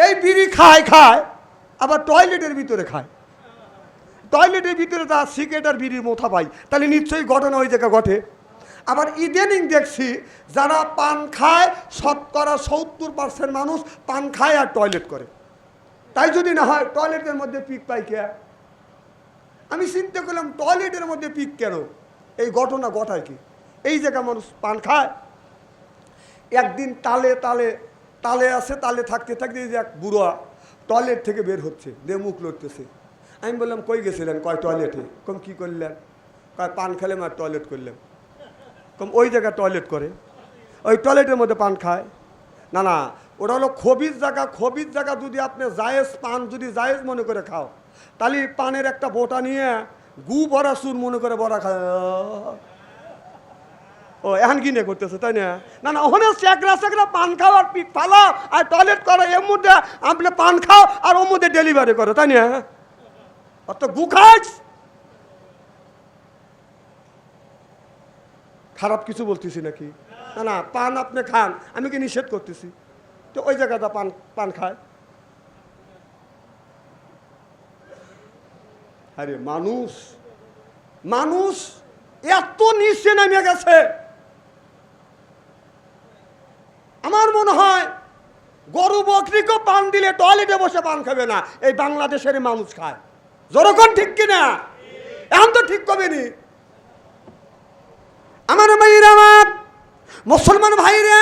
এই বিড়ি খায় আবার টয়লেটের ভিতরে খায়, টয়লেটের ভিতরে তার সিগারেট আর বিড়ির মোথা পাই, তাহলে নিশ্চয়ই ঘটনা ওই জায়গায় ঘটে। আবার ইদানিং দেখছি যারা পান খায়, শতকরা 70% মানুষ পান খায় আর টয়লেট করে। তাই যদি না হয় টয়লেটের মধ্যে পিক পাই কে? আমি চিন্তা করলাম টয়লেটের মধ্যে পিক কেন? এই ঘটনা ঘটায় কি? এই জায়গায় মানুষ পান খায়, একদিন তালে আছে, তালে থাকতে এক বুড়া টয়লেট থেকে বের হচ্ছে, দিয়ে মুখ লড়তেছে। আমি বললাম কই গেছিলেন? কয় টয়লেটে। কম কি করলেন? কয় পান খেলাম আর টয়লেট করলাম। কম ওই জায়গায় টয়লেট করে, ওই টয়লেটের মধ্যে পান খায়? না, ওটা হলো খবিজ জায়গা। যদি আপনি জায়েজ পান যদি জায়েজ মনে করে খাও, তাহলে পানের একটা বোটা নিয়ে গু ভরা চুন মনে করে বড়া খায়। ও এখন কিনে করতেছে, তাই না? ওখানে চেকরা পান খাও আর পিক ফালাও আর টয়লেট করো, এর মধ্যে আপনি পান খাও আর ওর মধ্যে ডেলিভারি করো, তাই না? অত গু খাস। খারাপ কিছু বলতেছি নাকি? না, পান আপনি খান, আমি কি নিষেধ করতেছি? তো ওই জায়গাটা পান খায়। আরে মানুষ এত নিচে নামে গেছে, আমার মনে হয় গরু বকরিকে পান দিলে টয়লেটে বসে পান খাবে না, এই বাংলাদেশের মানুষ খায়। জরকন ঠিক কিনা? এখন তো ঠিক কবেনি। আমার ভাইরা, আমার মুসলমান ভাইরা,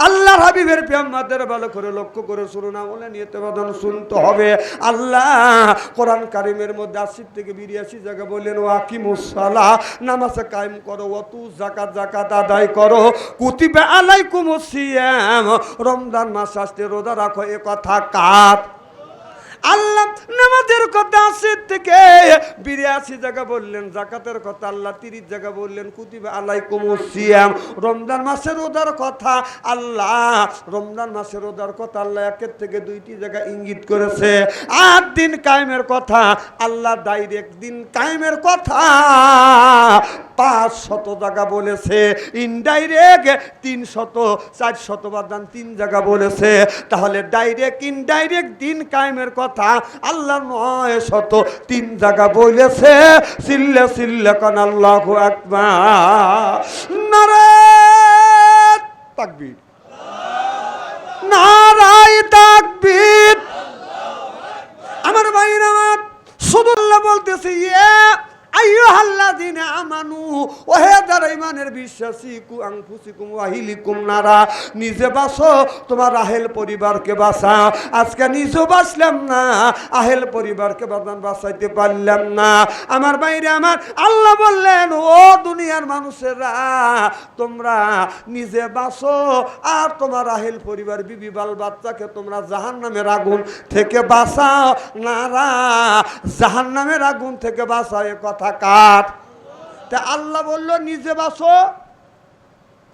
আল্লাহর হাবিবের পেয়াম্মাদের ভালো করে লক্ষ্য করে শুনুন, আমলে নিয়তে বাঁধন শুনতে হবে। আল্লাহ কোরআন কারিমের মধ্যে 80 থেকে 82 জায়গা বললেন ওয়াকিমুস সালাহ, নামাজে কায়েম করো, ওয়াতু যাকাত আদায় করো, কুতিবা আলাইকুমুস সিয়াম, রমজান মাস আসতে রোজা রাখো। এ কথা কার? আল্লাহ নামাজের কথা 80 থেকে 82 জায়গা বললেন, যাকাতের কথা আল্লাহ 30 জায়গা বললেন, কুতিবা আলাইকুমুস সিয়াম, রমজান মাসের রোজার কথা আল্লাহ, রমজান মাসের রোজার কথা আল্লাহ 1 থেকে 2টি জায়গা ইঙ্গিত করেছে। 8 দিন কায়েমের কথা আল্লাহ ডাইরেক্ট দিন কায়েমের কথা 500 জায়গা বলেছে, ইনডাইরেক্ট 300 400 বাদান 3 জায়গা বলেছে। তাহলে ডাইরেক্ট ইনডাইরেক্ট দিন কায়েমের কথা আল্লাহ 903 জায়গা বলেছে। সিল্লে কান আল্লাহু আকবার, নারে তাকবীর, নারায়ে তাকবীর। আমার ভাইরা আমার, শুধু আল্লাহ বলতেছে ইয়া আইয়ুহাল্লাযীনা আমানু, ওহে যারা ঈমানের বিশ্বাসী, কু আনফুসিকুম ওয়া আহলিকুম নারা, নিজে বাঁচো, তোমার আহেল পরিবারকে বাঁচাও। আজকে নিজে বাঁচলাম না, আহেল পরিবারকে বাঁচাইতে পারলাম না। আমার বাইরে আমার আল্লাহ বললেন, ও দুনিয়ার মানুষেরা, তোমরা নিজে বাঁচো আর তোমার আহেল পরিবার বিবি বাল বাচ্চাকে তোমরা জাহান্নামের আগুন থেকে বাঁচাও। নারা, জাহান্নামের আগুন থেকে বাঁচাও, এ কথা কার? তা আল্লাহ বলল নিজে বাঁচো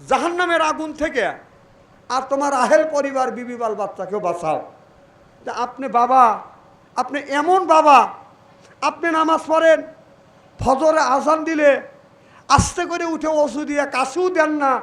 জাহান্নামের আগুন থেকে, আর তোমার আহেল পরিবার বিবি বাল বাচ্চাকেও বাঁচাও। তা আপনি বাবা, আপনি এমন বাবা, আপনি নামাজ পড়েন, ফজরে আজান দিলে আস্তে করে উঠে ওষুধ দিয়ে কাছেও দেন না।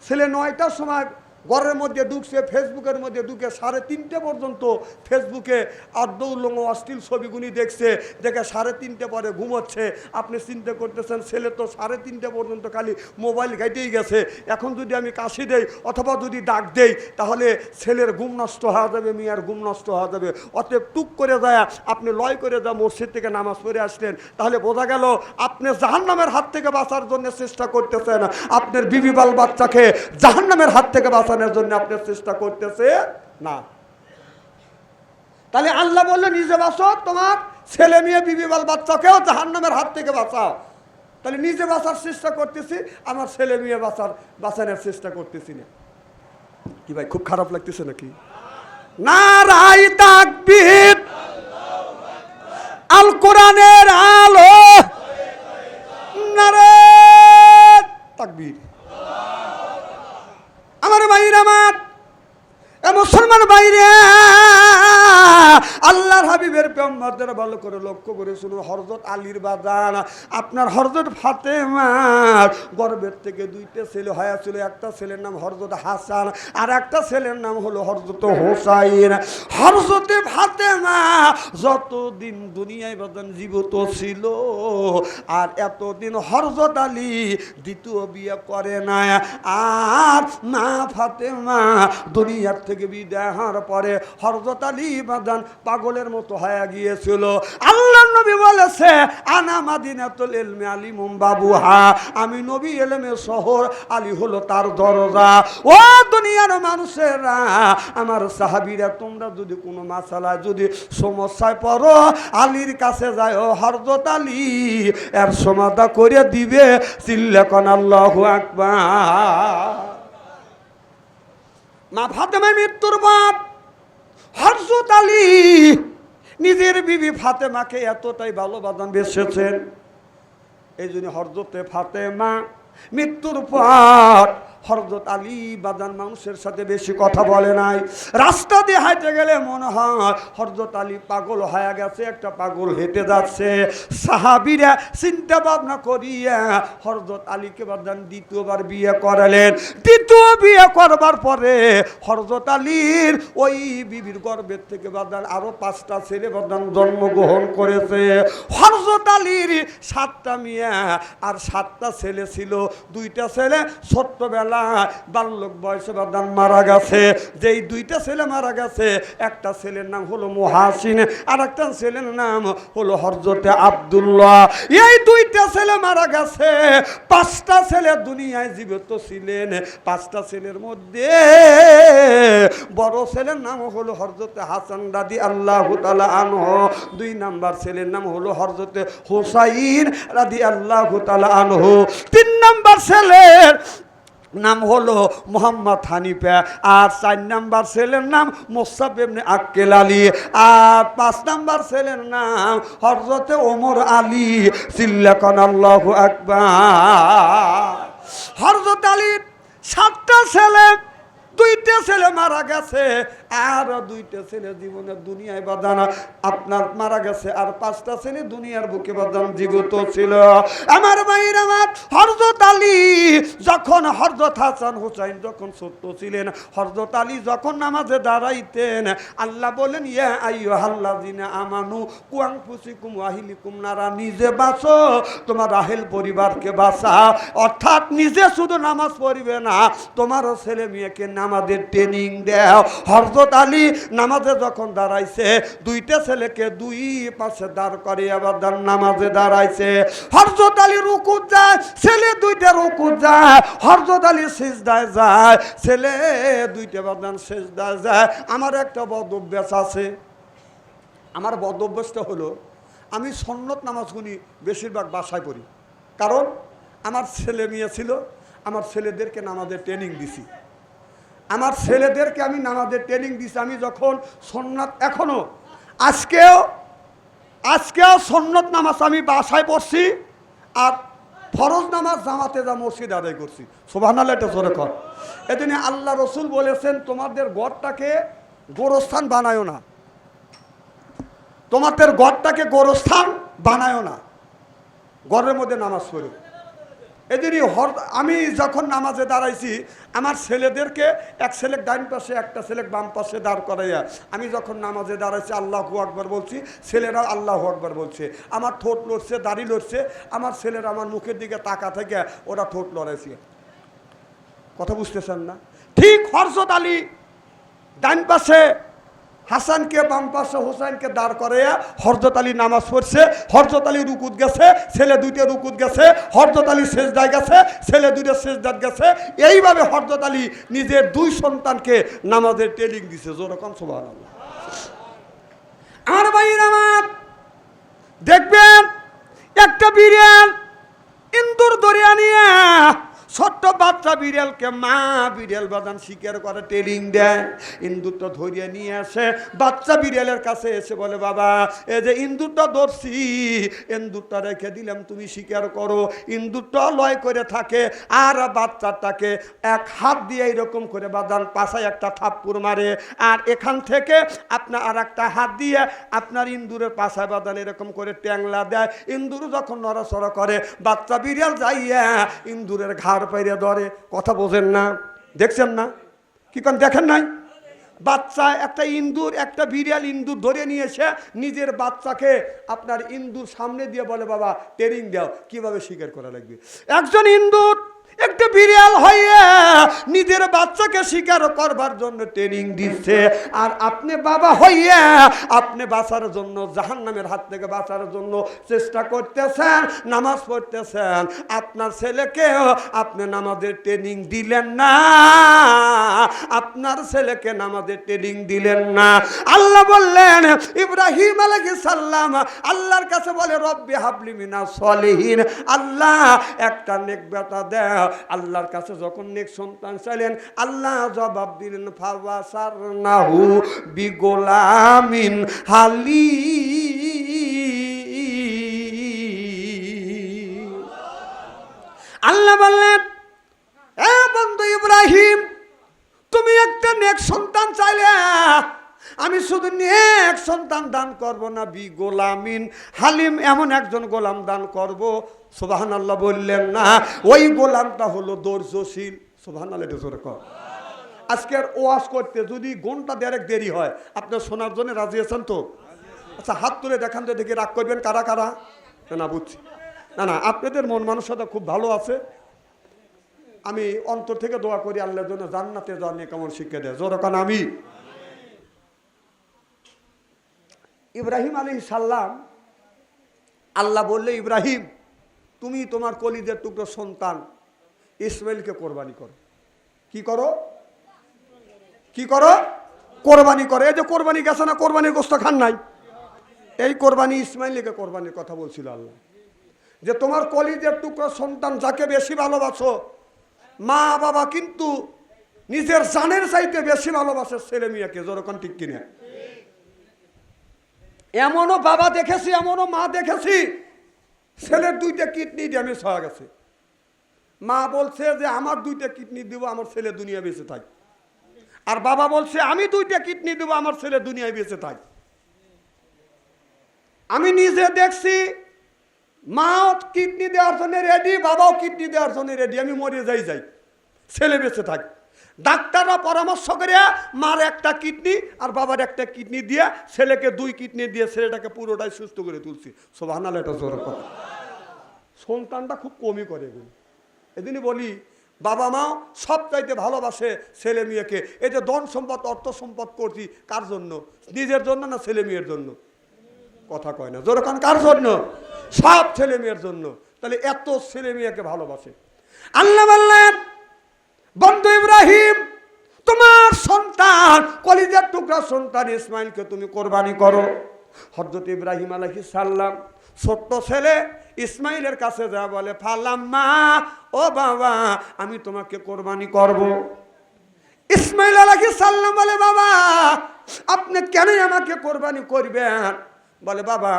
ছেলে 9টার সময় ঘরের মধ্যে ঢুকছে, ফেসবুকের মধ্যে ঢুকে 3:30 পর্যন্ত ফেসবুকে আর্দৌলঙ্গ অশ্লীল ছবিগুলি দেখছে, দেখে 3:30 পরে ঘুমোচ্ছে। আপনি চিন্তা করতেছেন ছেলে তো 3:30 পর্যন্ত খালি মোবাইল ঘাইটেই গেছে, এখন যদি আমি কাশি দেই অথবা যদি ডাক দেই তাহলে ছেলের ঘুম নষ্ট হয়ে যাবে, মেয়ের ঘুম নষ্ট হয়ে যাবে। অতএব টুক করে যায় আপনি লয় করে যা মসজিদ থেকে নামাজ পড়ে আসলেন, তাহলে বোঝা গেল আপনি জাহান্নামের হাত থেকে বাঁচার জন্য চেষ্টা করতেছেন, আপনার বিবি বাল বাচ্চাকে জাহান্নামের হাত থেকে বাঁচানোর জন্য আপনি চেষ্টা করতেছে না। তাহলে আল্লাহ বললো নিজে বাঁচো, তোমার ছেলে মেয়ে বিবি বাল বাচ্চাকেও জাহান্নামের হাত থেকে বাঁচাও। তাহলে নিজে বাঁচার চেষ্টা করতেছি, আমার ছেলে মেয়ে বাঁচানোর চেষ্টা করতেছি না। কি ভাই খুব খারাপ লাগতেছে নাকি? নারায়ে তাকবীর, আল কোরআনের আলো, নারায়ে তাকবীর। আমার ভাইরা আমার, মুসলমান ভাইরা, আল্লাহর হাবিবের পেগম্বরদের ভালো করে লক্ষ্য করে শুনুন। হযরত আলীর বাজান, আপনার হযরত ফাতেমার গর্ভের থেকে 2টা ছেলে হয়েছিল। একটা ছেলের নাম হযরত হাসান আর একটা ছেলের নাম হলো হযরত হোসাইন। হযরত ফাতেমা যতদিন দুনিয়ায় বাজান জীবিত ছিল, আর এতদিন হযরত আলী দ্বিতীয় বিয়ে করে না। আর মা ফাতেমা দুনিয়ার থেকে বিদায় হওয়ার পরে হযরত আলী বাজান পাগলের মতো হয়ে গিয়েছিল। আল্লাহর নবী বলেছে, আনা মাদিনাতুল ইলমি আলিমুম বাবুহা, আমি নবী ইলমের শহর, আলী হলো তার দরজা। ও দুনিয়ার মানুষেরা, আমার সাহাবীরা, তোমরা যদি কোনো মাসালায় যদি সমস্যায় পড়ো, আলীর কাছে যায়, ও হযরত আলী এর সমাধান করে দিবে। চিল্লা কোন আল্লাহু আকবার। মা ফাতেমা মৃত্যুর পর হযরত আলী নিজের বিবি ফাতেমাকে এতটাই ভালোবেসেছেন, এই জন্য হযরতে ফাতেমা মৃত্যুর পর হযরত আলী বাজান মানুষের সাথে বেশি কথা বলে নাই। রাস্তা দিয়ে হাঁটে গেলে মনে হয় হযরত আলী পাগল হয়ে গেছে, একটা পাগল হেঁটে যাচ্ছে। সাহাবীরা চিন্তা ভাবনা করিয়া হযরত আলীকে বাজান দ্বিতীয়বার বিয়ে করালেন। দ্বিতীয় বিয়ে করবার পরে হযরত আলীর ওই বিবির গর্ভের থেকে বাজান আরো 5টা ছেলে বাজান জন্মগ্রহণ করেছে। হযরত আলীর 7টা মেয়ে আর 7টা ছেলে ছিল। 2টা ছেলে ছোট্টবেলা বাল্যক বয়সে বাদান মারা গেছে। যেই 2টা ছেলে মারা গেছে, একটা ছেলের নাম হলো মুহাসিন আর একটা ছেলের নাম হলো হযরতে আব্দুল্লাহ। এই 2টা ছেলে মারা গেছে, 5টা ছেলে দুনিয়ায় জীবিত ছিলেন। 5টা ছেলের মধ্যে বড় ছেলের নাম হলো হযরতে হাসান রাদিয়াল্লাহু তাআলা আনহু। 2 নাম্বার ছেলের নাম হলো হযরতে হুসাইন রাদিয়াল্লাহু তাআলা আনহু। 3 নাম্বার ছেলের নাম হলো মোহাম্মদ হানিফা আর 4 নাম্বার ছেলের নাম মুসআব ইবনে আক্কেল আলী আর 5 নাম্বার ছেলের নাম হযরতে ওমর আলী। চিল্লাকান আল্লাহু আকবার। হযরত আলীর 7টা ছেলে, 2টা ছেলে মারা গেছে আর 2টা ছেলে জীবনের দুনিয়ায় বাদান আপনার মারা গেছে, আর 5টা ছেলে দুনিয়ার বুকে বাদান জীবিত ছিল। আমার ভাইয়ের আমার হযরত আলী যখন, হযরত হাসান হুসাইন যখন ছোট্ট ছিলেন, হযরত আলী যখন নামাজে দাঁড়াইতেন, আল্লাহ বলেন ইয়া আইয়ুহাল্লাযিনা আমানু কু আনফুসিকুম ওয়া আহলিকুম নারা, নিজে বাঁচো তোমার আহল পরিবারকে বাঁচাও। অর্থাৎ নিজে শুধু নামাজ পড়বে না, তোমারও ছেলে মেয়েকে নামাজের ট্রেনিং দাও। হযরত আলী নামাজে যখন দাঁড়াইছে, 2টা ছেলেকে 2 পাশে দাঁড় করে আবার নামাজে দাঁড়াইছে। হযরত আলী রুকু যায়, ছেলে 2টা রুকু যায়। হযরত আলী সিজদায় যায়, ছেলে 2টা বাদান সিজদায় যায়। আমার একটা বদ অভ্যাস আছে, আমার বদ অভ্যাসটা হলো আমি সুন্নত নামাজগুলি বেশিরভাগ বাসায় পড়ি। কারণ আমার ছেলে মেয়ে ছিল, আমার ছেলেদেরকে নামাজের ট্রেনিং দিছি, আমার ছেলেদেরকে আমি নামাজের ট্রেনিং দিছি। আমি যখন সুন্নাত, এখনও আজকেও সুন্নত নামাজ আমি বাসায় পড়ছি, আর ফরজ নামাজ জামাতে যা মসজিদ আদায় করছি। সুবহানাল্লাহ, এটা জোরে কর। এদিনে আল্লাহ রসুল বলেছেন তোমাদের ঘরটাকে গোরস্থান বানায়ও না, তোমাদের ঘরটাকে গোরস্থান বানায়ও না, ঘরের মধ্যে নামাজ পড়ো। এদিনই আমি যখন নামাজে দাঁড়াইছি, আমার ছেলেদেরকে, এক ছেলে ডাইন পাশে একটা ছেলে বাম পাশে দাঁড় করাইয়া আমি যখন নামাজে দাঁড়াইছি আল্লাহু আকবার বলছি, ছেলেরা আল্লাহু আকবার বলছে। আমার ঠোঁট লড়ছে, দাড়ি লড়ছে, আমার ছেলেরা আমার মুখের দিকে তাকা থেকে ওরা ঠোঁট লড়াইছে। কথা বুঝতেছেন না? ঠিক হযরত আলী ডাইন পাশে হাসানকে, বাম পাশে হোসাইনকে দাঁড় করাইয়া হযরত আলী নামাজ পড়ছে। হযরত আলী রুকুত গেছে, ছেলে 2টা রুকুত গেছে। হযরত আলী সেজদায় গেছে, ছেলে 2টা সেজদাত গেছে। এইভাবে হযরত আলী নিজের 2 সন্তানকে নামাজের ট্রেনিং দিছে। যেরকম সুবহানাল্লাহ। আমার ভাইরা আমার দেখবেন, একটা বিড়াল ইন্দুর দরিয়া নিয়ে, ছোট্ট বাচ্চা বিড়ালকে মা বিড়াল বাদান শিকার করে ট্রেনিং দেয়। ইন্দুরটা ধরিয়ে নিয়ে আসে, বাচ্চা বিড়ালের কাছে এসে বলে বাবা এই যে ইন্দুরটা ধরছি, ইন্দুরটা রেখে দিলাম, তুমি শিকার করো। ইন্দুরটা লয় করে থাকে, আর বাচ্চাটাকে এক হাত দিয়ে এরকম করে বাদান পাশায় একটা থাপ্পড় মারে, আর এখান থেকে আপনার আর একটা হাত দিয়ে আপনার ইন্দুরের পাশায় বাদান এরকম করে ট্যাংলা দেয়। ইন্দুর যখন নড়াচড়া করে, বাচ্চা বিড়াল যাইয়া ইন্দুরের ঘাড় পাইরে ধরে। কথা বোঝেন না? দেখছেন না? কি কোন দেখেন নাই? বাচ্চা একটা ইন্দুর, একটা বিড়াল ইন্দুর ধরে নিয়েছে, নিজের বাচ্চাকে আপনার ইন্দুর সামনে দিয়ে বলে বাবা ট্রেনিং দাও কিভাবে শিকার করা লাগবে। একজন ইন্দুর একটা বিড়াল হইয়া নিজের বাচ্চাকে শিকার করবার জন্য ট্রেনিং দিচ্ছে, আর আপনি বাবা হইয়া আপনি বাঁচার জন্য, জাহান্নামের হাত থেকে বাঁচার জন্য চেষ্টা করতেছেন, নামাজ পড়তেছেন। আপনার ছেলেকেও আপনি নামাজের ট্রেনিং দিলেন না, আপনার ছেলেকে নামাজের ট্রেনিং দিলেন না। আল্লাহ বললেন ইব্রাহিম আলাইহিস সালাম আল্লাহর কাছে বলে রব্বি হাবলি মিনাস সলিহিন, আল্লাহ একটা নেক বেটা দেও। আল্লাহর কাছে যখন নেক সন্তান চাইলেন, আল্লাহ জবাব দিলেন ফাওয়াসারনাহু বিগোলামিন হালিম। আল্লাহ বললেন এ বন্ধু ইব্রাহিম, তুমি একটা নেক সন্তান চাইলে, আমি শুধু নেক সন্তান দান করব না, বি গোলামিন হালিম, এমন একজন গোলাম দান করব। সুবহানাল্লাহ বললেন না? ওই গোলামটা হলো ধৈর্যশীল। সুবহানাল্লাহ, এটা জোরে কর। আজকের ওয়াজ করতে যদি ঘন্টা দেড়েক দেরি হয়, আপনার শোনার জন্য রাজি আছেন তো? আচ্ছা হাত তুলে দেখান তো, দেখি রাগ করবেন কারা কারা। না বুঝছি, না আপনাদের মন মানসিকতা খুব ভালো আছে। আমি অন্তর থেকে দোয়া করি আল্লাহর জন্য জান্নাতে যাওয়ার নিয়ে কেমন শিক্ষা দেয়। জোরকান আমি। ইব্রাহিম আলাইহিস সালাম, আল্লাহ বললে ইব্রাহিম তুমি তোমার কলিজার টুকরো সন্তান ইসমাইলকে কোরবানি করো। কি করো? কি করো? কোরবানি করো। এই যে কোরবানি গেছে না, কোরবানির গোশত খান নাই, এই কোরবানি ইসমাইলকে কোরবানির কথা বলছিল আল্লাহ, যে তোমার কলিজার টুকরো সন্তান যাকে বেশি ভালোবাসো, মা বাবা কিন্তু নিজের জানের চাইতে বেশি ভালোবাসে ছেলে মেয়েকে। যেরকম ঠিক কিনা? এমনও বাবা দেখেছি, এমনও মা দেখেছি, ছেলের 2টা কিডনি ড্যামেজ হয়ে গেছে, মা বলছে যে আমার 2টা কিডনি দিব, আমার ছেলে দুনিয়া বেঁচে থাকে। আর বাবা বলছে আমি 2টা কিডনি দেবো, আমার ছেলে দুনিয়ায় বেঁচে থাক। আমি নিজে দেখছি মাও কিডনি দেওয়ার জন্য রেডি, বাবাও কিডনি দেওয়ার জন্য রেডি। আমি মরে যাই, ছেলে বেঁচে থাক। ডাক্তাররা পরামর্শ করে মার একটা কিডনি আর বাবার একটা কিডনি দিয়ে ছেলেকে 2 কিডনি দিয়ে ছেলেটাকে পুরোটাই সুস্থ করে তুলছি। সুবহানাল্লাহ, এটা জোর কথা। সন্তানটা খুব কমই করে এগুলো। এদিনই বলি বাবা মাও সব চাইতে ভালোবাসে ছেলে মেয়েকে। এই যে ধন সম্পদ অর্থ সম্পদ করছি কার জন্য? নিজের জন্য না ছেলে মেয়ের জন্য? কথা কয় না যেরকম কার জন্য? সব ছেলে মেয়ের জন্য। তাহলে এত ছেলে মেয়েকে ভালোবাসে। আল্লাহ বললেন বন্ধু ইব্রাহিম, তোমার সন্তান কলিজার টুকরা সন্তান ইসমাইলকে তুমি কোরবানি করো। হযরত ইব্রাহিম আলাইহিস সালাম ছোট্ট ছেলে ইসমাইলের কাছে যা বলে, ফালাম্মা, ও বাবা আমি তোমাকে কোরবানি করব। ইসমাইল আলাইহিস সালাম বলে, বাবা আপনি কেন আমাকে কোরবানি করবেন? বলে, বাবা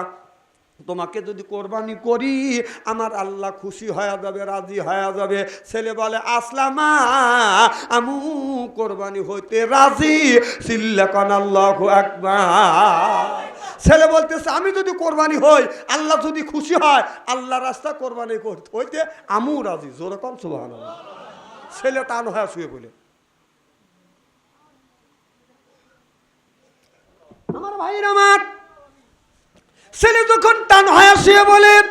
তোমাকে যদি কোরবানি করি আমার আল্লাহ খুশি হয়ে যাবে, রাজি হয়ে যাবে। ছেলে বলে, আসলামা আমু কোরবানি হইতে রাজি, চিল্লাকান আল্লাহু আকবার। ছেলে বলতেছে আমি যদি কোরবানি হই, আল্লাহ যদি খুশি হয়, আল্লাহ রাস্তা কোরবানি করতে হইতে আমু রাজি। জোরে কম সুবহানাল্লাহ। ছেলে টান হয়ে শুয়ে বলে, আমার ভাইরা আমার, ছেলে যখন টান হয়ে শুয়ে বলেন,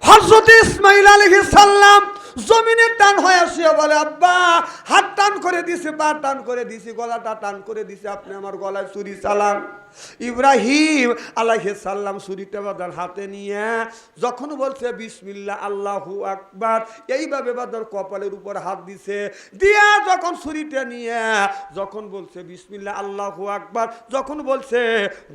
হযরত ইসমাইল আলাইহিস সালাম জমিনে টান হয়ে শুয়ে বলে, আব্বা হাত টান করে দিছে, পা টান করে দিছি, গলাটা টান করে দিছে, আপনি আমার গলায় ছুরি চালান। ইব্রাহিম আলাইহিস সালাম ছুরিটা বাদার হাতে নিয়ে যখন বলছে বিসমিল্লাহ আল্লাহু আকবার, এইভাবে বাদার কপালের উপর হাত দিছে, দিয়া যখন ছুরিটা নিয়ে যখন বলছে বিসমিল্লাহ আল্লাহু আকবার, যখন বলছে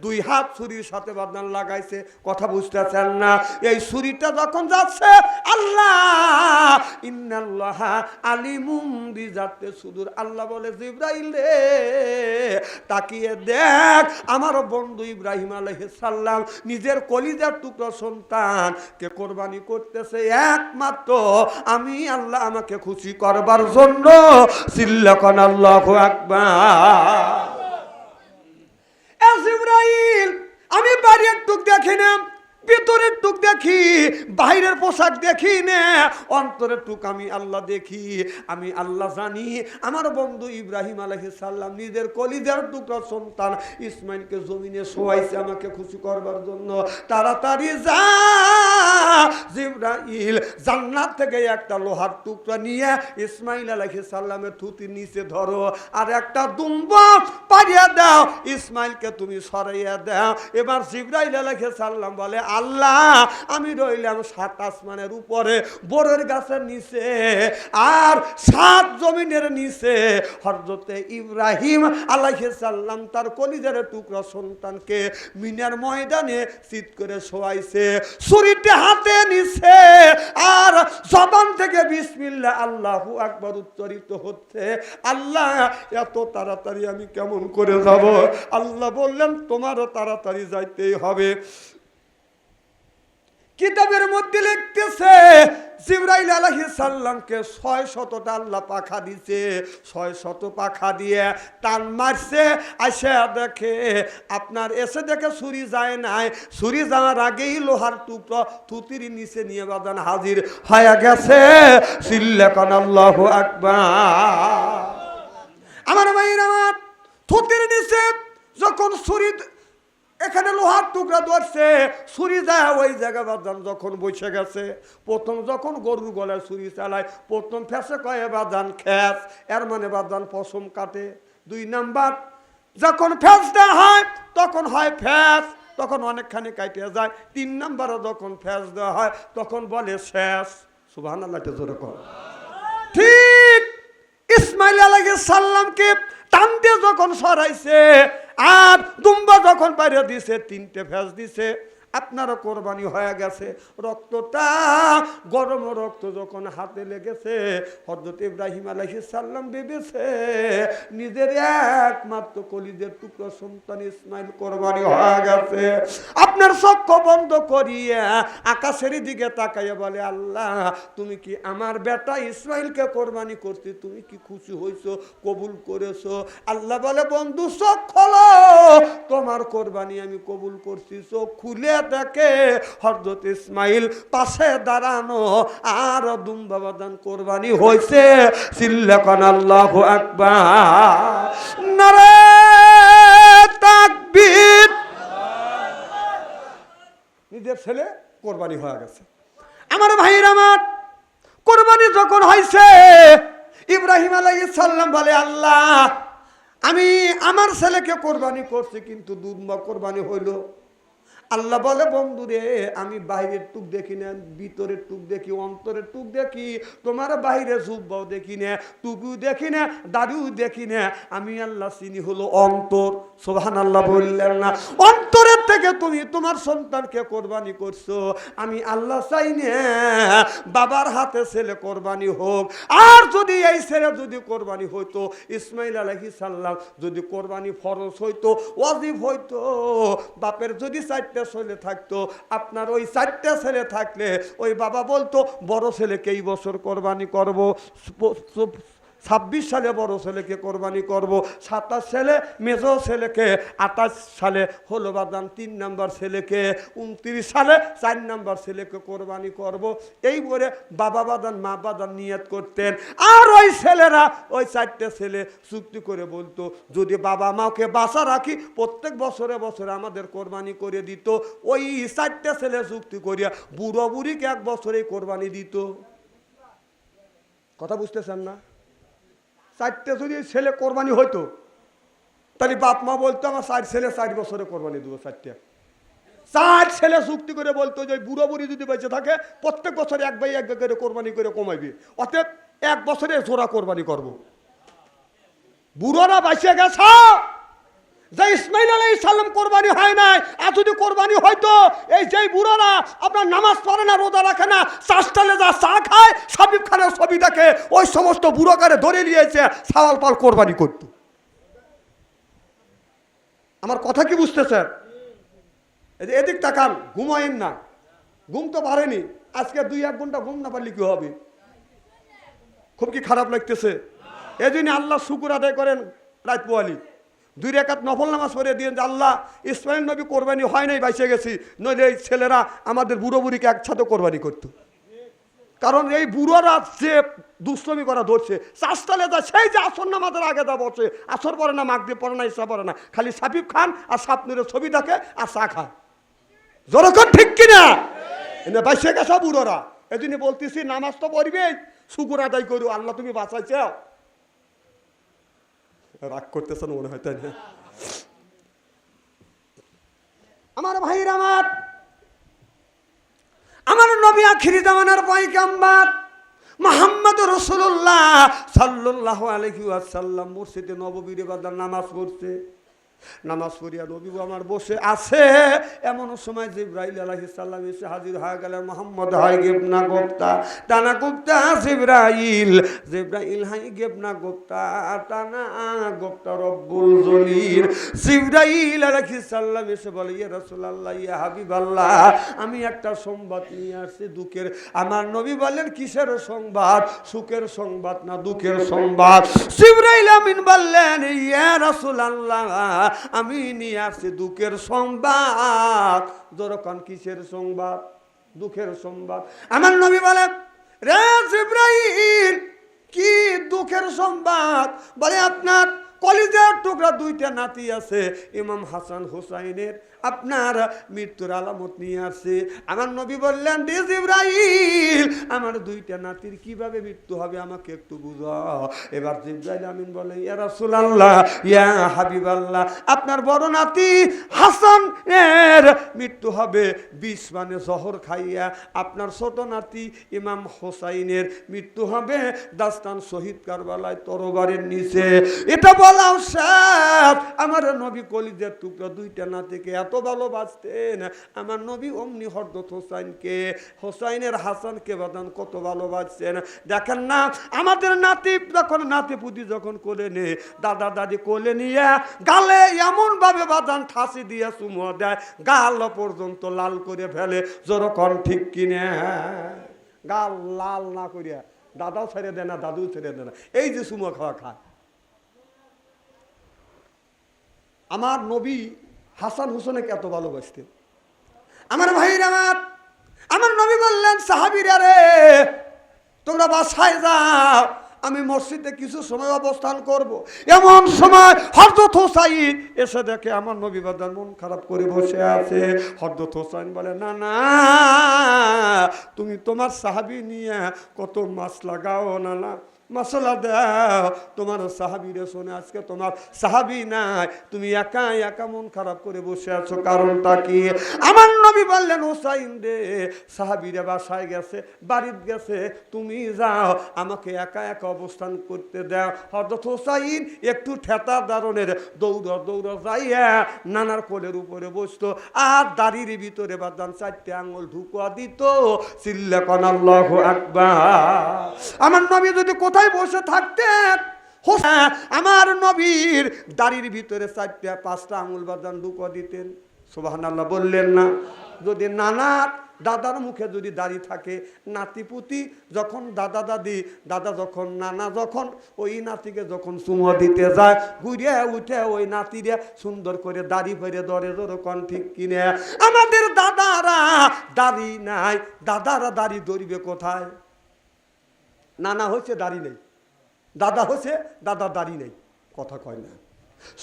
2 হাত ছুরির সাথে বাদান লাগাইছে। কথা বুঝতেছেন না? এই ছুরিটা যখন যাচ্ছে, আল্লাহ ইন্নাল্লাহা আলিমুম বিজাতে সুদূর, আল্লাহ বলে জিবরাইল রে তাকিয়ে দেখ, আমার বন্ধু ইব্রাহিম আলাইহিস সালাম নিজের কলিজার টুকরা সন্তানকে কোরবানি করতেছে একমাত্র আমি আল্লাহ আমাকে খুশি করবার জন্য। চিল্লাকান আল্লাহু আকবার। এ জিবরাইল, আমি বাইরের টুক দেখি না, ভিতরের টুক দেখি, বাইরের পোশাক দেখি না, অন্তরের টুক আমি আল্লাহ দেখি। আমি আল্লাহ জানি আমার বন্ধু ইব্রাহিম আলাইহিস সালাম নিজের কলিজার টুকরা সন্তান ইসমাইলকে জমিনে শোয়াইছে আমাকে খুশি করবার জন্য। তাড়াতাড়ি যা জিবরাইল, জান্নাত থেকে একটা লোহার টুকরা নিয়ে ইসমাইল আলাইহিস সালামের থুতির নিচে ধরো, আর একটা দুম্বা পাড়িয়ে দাও, ইসমাইলকে তুমি সরাইয়া দাও। এবার জিবরাইল আলাইহিস সালাম বলে, আল্লাহ আমি রইলাম 7 আসমানের উপরে, বরের গাছের নিচে, আর 7 জমিনের নিচে হযরত ইব্রাহিম আলাইহিস সালাম তার কলিজার টুকরা সন্তানকে মিনার ময়দানে চিৎ করে শোয়াইছে, ছুরিটা হাতে নিছে, আর জবান থেকে বিসমিল্লাহ আল্লাহু আকবার উচ্চারিত হচ্ছে। আল্লাহ এত তাড়াতাড়ি আমি কেমন করে যাব? আল্লাহ বললেন তোমারও তাড়াতাড়ি যাইতেই হবে। কিতাবের মধ্যে লিখতেছে জিবরাইল আলাইহিস সালামকে 600টা আল্লাহ পাখা দিছে, 600 পাখা দিয়ে টান মারছে, আসে দেখে আপনার এসে দেখে ছুরি যায় নাই, ছুরি যাওয়ার আগেই লোহার টুকরো থুতির নিচে নিয়ে বাদান হাজির হয়ে গেছে। চিল্লাকান আল্লাহু আকবার। আমার ভাইরা আমার, থুতির নিচে যখন ছুরি এখানে লোহার টুকরা ধরছে, ছুরি যায় ওই জায়গা বাদান যখন বসে গেছে। প্রথম যখন গরুর গলায় ছুরি চালায়, প্রথম ফেসে কয়ে বাদান খ্যাস, এর মানে বাদান পশম কাটে। 2 নাম্বার যখন ফ্যাস দেওয়া হয় তখন হয় ফ্যাস, তখন অনেকখানি কাটে যায়। 3 নাম্বারে যখন ফ্যাস দেওয়া হয় তখন বলে শেষ। সুবহানাল্লাহ, জোরে কর। ঠিক ইসমাইল আলাইহিস সালামকে টান দিয়ে যখন সরাইছে আর দুম্বা যখন বাইরে দিছে, 3টে ফ্যাস দিছে, আপনার কোরবানি হয়ে গেছে। রক্তটা গরম রক্ত যখন হাতে লেগেছে, হযরত ইব্রাহিম আলাইহিস সালাম ভেবেছে নিজের একমাত্র কলিজার টুকরো সন্তান ইসমাইল কোরবানি হয়ে গেছে। আপনার চক্ষু বন্ধ করিয়া আকাশের দিকে তাকাইয়া বলে, আল্লাহ তুমি কি আমার বেটা ইসমাইলকে কোরবানি করছি, তুমি কি খুশি হইছো, কবুল করেছো? আল্লাহ বলে, বন্ধু চোখ খোলো, তোমার কোরবানি আমি কবুল করছি। চোখ খুলে দেখে হযরত ইসমাইল পাশে দাঁড়ানো, আর দুম্বা বাদান কোরবানি হয়েছে। চিল্লাকান আল্লাহু আকবার, নারে তাকবীর। নিজের ছেলে কোরবানি হয়ে গেছে। আমার ভাইরা, আমার কোরবানি যখন হয়েছে, ইব্রাহিম আলাইহিস সালাম বলে, আল্লাহ আমি আমার ছেলেকে কোরবানি করছি, কিন্তু দুম্বা কোরবানি হইল। আল্লাহ বলে, বন্ধু রে, আমি বাইরের টুক দেখি না, ভিতরের টুক দেখি, অন্তরের টুক দেখি। তোমার বাইরে জুব্বাও দেখি না, টুপিও দেখি না, দাড়িও দেখি না। আমি আল্লাহ চিনি হলো অন্তর। সুবহানাল্লাহ বললেন না? অন্তরের থেকে তুমি তোমার সন্তানকে কোরবানি করছো। আমি আল্লাহ চাই না বাবার হাতে ছেলে কোরবানি হোক। আর যদি এই ছেলে যদি কোরবানি হইতো, ইসমাইল আলাইহিস সালাম যদি কোরবানি ফরজ হইতো, ওয়াজিব হইতো, বাপের যদি ছেলে থাকতো, আপনার ওই 4টা ছেলে থাকলে ওই বাবা বলতো, বড় ছেলেকে এই বছর কোরবানি করব, 26 সালে বড় ছেলেকে কোরবানি করব, 27 সালে মেজো ছেলেকে, 28 সালে হলো বাদান 3 নাম্বার ছেলেকে, 29 সালে 4 নাম্বার ছেলেকে কোরবানি করব। এই বলে বাবা বাদান মা বাদান নিয়ত করতেন। আর ওই ছেলেরা ওই 4টা ছেলে চুক্তি করে বলতো, যদি বাবা মাকে বাঁচা রাখি প্রত্যেক বছরে বছরে আমাদের কোরবানি করে দিত। ওই 4টা ছেলে চুক্তি করিয়া বুড়ো বুড়িকে 1 বছরেই কোরবানি দিত। কথা বুঝতেছেন না? 4টে যদি ছেলে কোরবানি হইতো, তাহলে বাপ মা বলতো, আমার 4 ছেলে 4 বছরে কোরবানি দেবো। 4 ছেলে চুক্তি করে বলতো যে বুড়ো বুড়ি যদি বেঁচে থাকে প্রত্যেক বছরে 1 ভাই 1 করে কোরবানি করে কমাইবে, অতএব 1 বছরে জোড়া কোরবানি করব। বুড়োরা বেঁচে গেছে, যে ইসমাইল আলাইহিস সালাম কোরবানি হয় নাই। আর যদি কোরবানি হয়তো, এই যেই বুড়োরা আপনার নামাজ পড়ে না, রোজা রাখে না, চাষটালে যা চা খায়, সাবিব খানের ছবি দেখে, ওই সমস্ত বুড়োকারে ধরে নিয়েছে, সাওয়াল পাল কোরবানি করত। আমার কথা কি বুঝতেছেন? এদিক তাকান, ঘুমায়েন না, ঘুম তো পারেনি আজকে, 2-1 ঘন্টা ঘুম না পারলে কি হবে? খুব কি খারাপ লাগতেছে? এই জন্য আল্লাহ শুকুর আদায় করেন, রাত পোয়ালি 2 রাকাত নফল নামাজ পড়ে দিয়ে, আল্লাহ ইসমাইল নবী কোরবানি হয় নাই, বাইসে গেছি, নইলে এই ছেলেরা আমাদের বুড়ো বুড়িকে একসাথে কোরবানি করত। কারণ এই বুড়োরা যে দুষ্টমি করা ধরছে, চাষতালে যা, সেই যে আসর নামাজের আগে যা বসে, আসর পড়ে না, মাগরিব পড়ে না, ইসা পড়ে না, খালি সাবিব খান আর সাপনুরের ছবি দেখে আর চা খায়। যখন ঠিক কিনা এনে বাইসে গেছে বুড়োরা। এই জন্য বলতেছি, নামাজ তো পড়বে, শুকুর আদায় করু, আল্লাহ তুমি বাঁচাইছ। রাগ করতেছেন মনে হয়, তাই না? আমার ভাইরা, আমার নবী আখিরি জামানার পয়গম্বর মুহাম্মদ রাসূলুল্লাহ সাল্লাল্লাহু আলাইহি ওয়াসাল্লাম মসজিদে নববীর বাজার নামাজ পড়ছে। নামাজ পড়িয়া নবী আমার বসে আছে, এমন সময় জিবরাইল আলাইহিস সালাম এসে হাজির হয়ে গেলেন। মুহাম্মদ হাই গেবনা গোপ্তা টানা গোপ্তা জিবরাইল, জিবরাইল হাই গেবনা গোপ্তা টানা গোপ্তা রব্বুল জলিল। জিবরাইল আলাইহিস সালাম এসে বলে, ইয়া রাসূলুল্লাহ, ইয়া হাবিবাল্লাহ, আমি একটা সংবাদ নিয়ে আসছি দুঃখের। আমার নবী বললেন, কিসের সংবাদ? সুখের সংবাদ না দুঃখের সংবাদ? জিবরাইল আমিন বললেন, ইয়া রাসূলুল্লাহ, আমি নিয়ে আসছি দুঃখের সংবাদ। যখন কিসের সংবাদ? দুঃখের সংবাদ। আমার নবী বলে, রে জিবরাইল, কি দুঃখের সংবাদ? বলে, আপনার কলিজার টুকরা 2টা নাতি আছে, ইমাম হাসান হুসাইনের, আপনার মৃত্যুর আলামত নিয়ে আসছে। আমার নবী বললেন, রে জিবরাইল, আমার 2টা নাতির কিভাবে মৃত্যু হবে আমাকে একটু বুঝাও। এবার জিবরাইল আমিন বলে, ইয়া রাসূলুল্লাহ, ইয়া হাবিবাল্লাহ, আপনার বড় নাতি হাসান এর মৃত্যু হবে বিষ মানে জহর খাইয়া। আপনার ছোট নাতি ইমাম হুসাইনের মৃত্যু হবে দাস্তান শহীদ কারবালায় তরবারের নিচে। এটা বলাও শেষ। আমার নবী কলিজার টুকরা 2টা নাতিকে এত ভালোবাসতেন আমার নবী অমনি হযরত হোসাইনকে, হোসাইনের হাসানকে বাদান কত ভালোবাসছেন দেখেন না। আমাদের নাতি যখন নাতিপুতি যখন কোলে নে, দাদা দাদি কোলে নিয়ে গালে এমন ভাবে বাদান ঠাসি দিয়ে চুমো দেয়, গাল পর্যন্ত লাল করে ফেলে, যেরকম ঠিক কিনে গাল লাল না করিয়া দাদাও ছেড়ে দেয় না, দাদুও ছেড়ে দেয় না, এই যে চুমো খাওয়া খায়। আমার নবী হাসান হুসেনকে এত ভালোবাসতেন। আমার ভাইরা, আমার নবী বললেন সাহাবীরা রে তোমরা বাসায় যাও, আমি মসজিদে কিছু সময় অবস্থান করব। এমন সময় হযরত হোসাইন এসে দেখে আমার নবী বাদান মন খারাপ করে বসে আছে। হযরত হোসাইন বলে না না, তুমি তোমার সাহাবী নিয়ে কত মাছ লাগাও না না, মশলা দাও তোমার সাহাবীরে শোনে, আজকে তোমার সাহাবী নাই, তুমি একা একা মন খারাপ করে বসে আছো, কারণটা কি? আমার নবী বললেন হোসাইন রে সাহাবীরা বাসায় গেছে, বাড়িতে গেছে, তুমি যাও, আমাকে একা একা অবস্থান করতে দাও। হযরত হোসাইন একটু ঠেতা দারণের দৌড় যাইয়া নানার কোলের উপরে বসতো, আর দাড়ির ভিতরে বাদান 4টে আঙ্গুল ঢুকুয়া দিত, চিল্লা কোন আল্লাহু আকবার। আমার নবী যদি কোথায় বসে থাকতেন, আমার নবীর দাড়ির ভিতরে 4টে 5টা আঙ্গুল বাদান ঢুকুয়া দিতেন। সুবহানাল্লাহ বললেন না? যদি নানার দাদার মুখে যদি দাড়ি থাকে, নাতিপুতি যখন দাদা দাদি, দাদা যখন নানা যখন ওই নাতিকে যখন চুমো দিতে যায়, ঘুরে উঠে ওই নাতিরে সুন্দর করে দাড়ি ফেরে ধরে, যেরকম ঠিক কিনে। আমাদের দাদারা দাড়ি নাই, দাদারা দাড়ি ধরবে কোথায়? নানা হচ্ছে দাড়ি নেই, দাদা হচ্ছে দাদা দাড়ি নেই, কথা কয় না।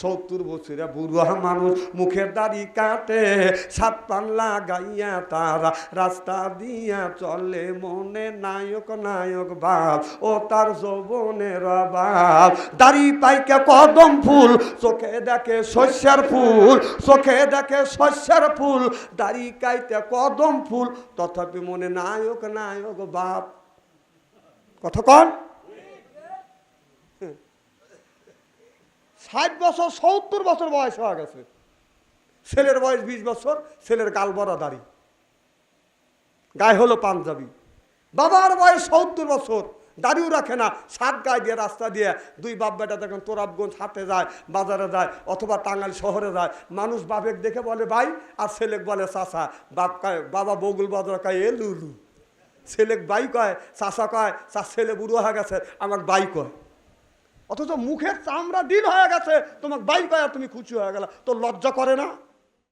70 বছরে বুড়া মানুষ মুখের দাড়ি কাটে, 7 পান লাগাইয়া তারা রাস্তা দিয়া চলে, মনে নায়ক নায়ক ভাব ও তার যৌবনের অভাব। দাড়ি পাইকে কদম ফুল, চোখে দেখে শস্যের ফুল, চোখে দেখে শস্যের ফুল, দাড়ি কাইতে কদম ফুল, তথাপি মনে নায়ক নায়ক ভাব। কথা কন? 60 বছর 70 বছর বয়স হয়ে গেছে, ছেলের বয়স 20 বছর, ছেলের গাল বড় দাড়ি, গায়ে হলো পাঞ্জাবি। বাবার বয়স 70 বছর, দাড়িও রাখে না, 7 গায়ে দিয়ে রাস্তা দিয়ে 2 বাপ বেটা দেখেন তোরাবগঞ্জ হাটে যায়, বাজারে যায়, অথবা টাঙ্গাইল শহরে যায়, মানুষ বাপেক দেখে বলে ভাই, আর ছেলেক বলে চাচা। বাপ কয়, বাবা বগুল বাজার কয় এ লুলু, ছেলেক বাই কয়, চাচা কয় ছেলে বুড়ো হয়ে গেছে আমাকে বাই কয়। অথচ মুখের চামড়া দিন হয়ে গেছে, তোমাকে বাই কয়, তুমি খুশি হয়ে গেল, তো লজ্জা করে না?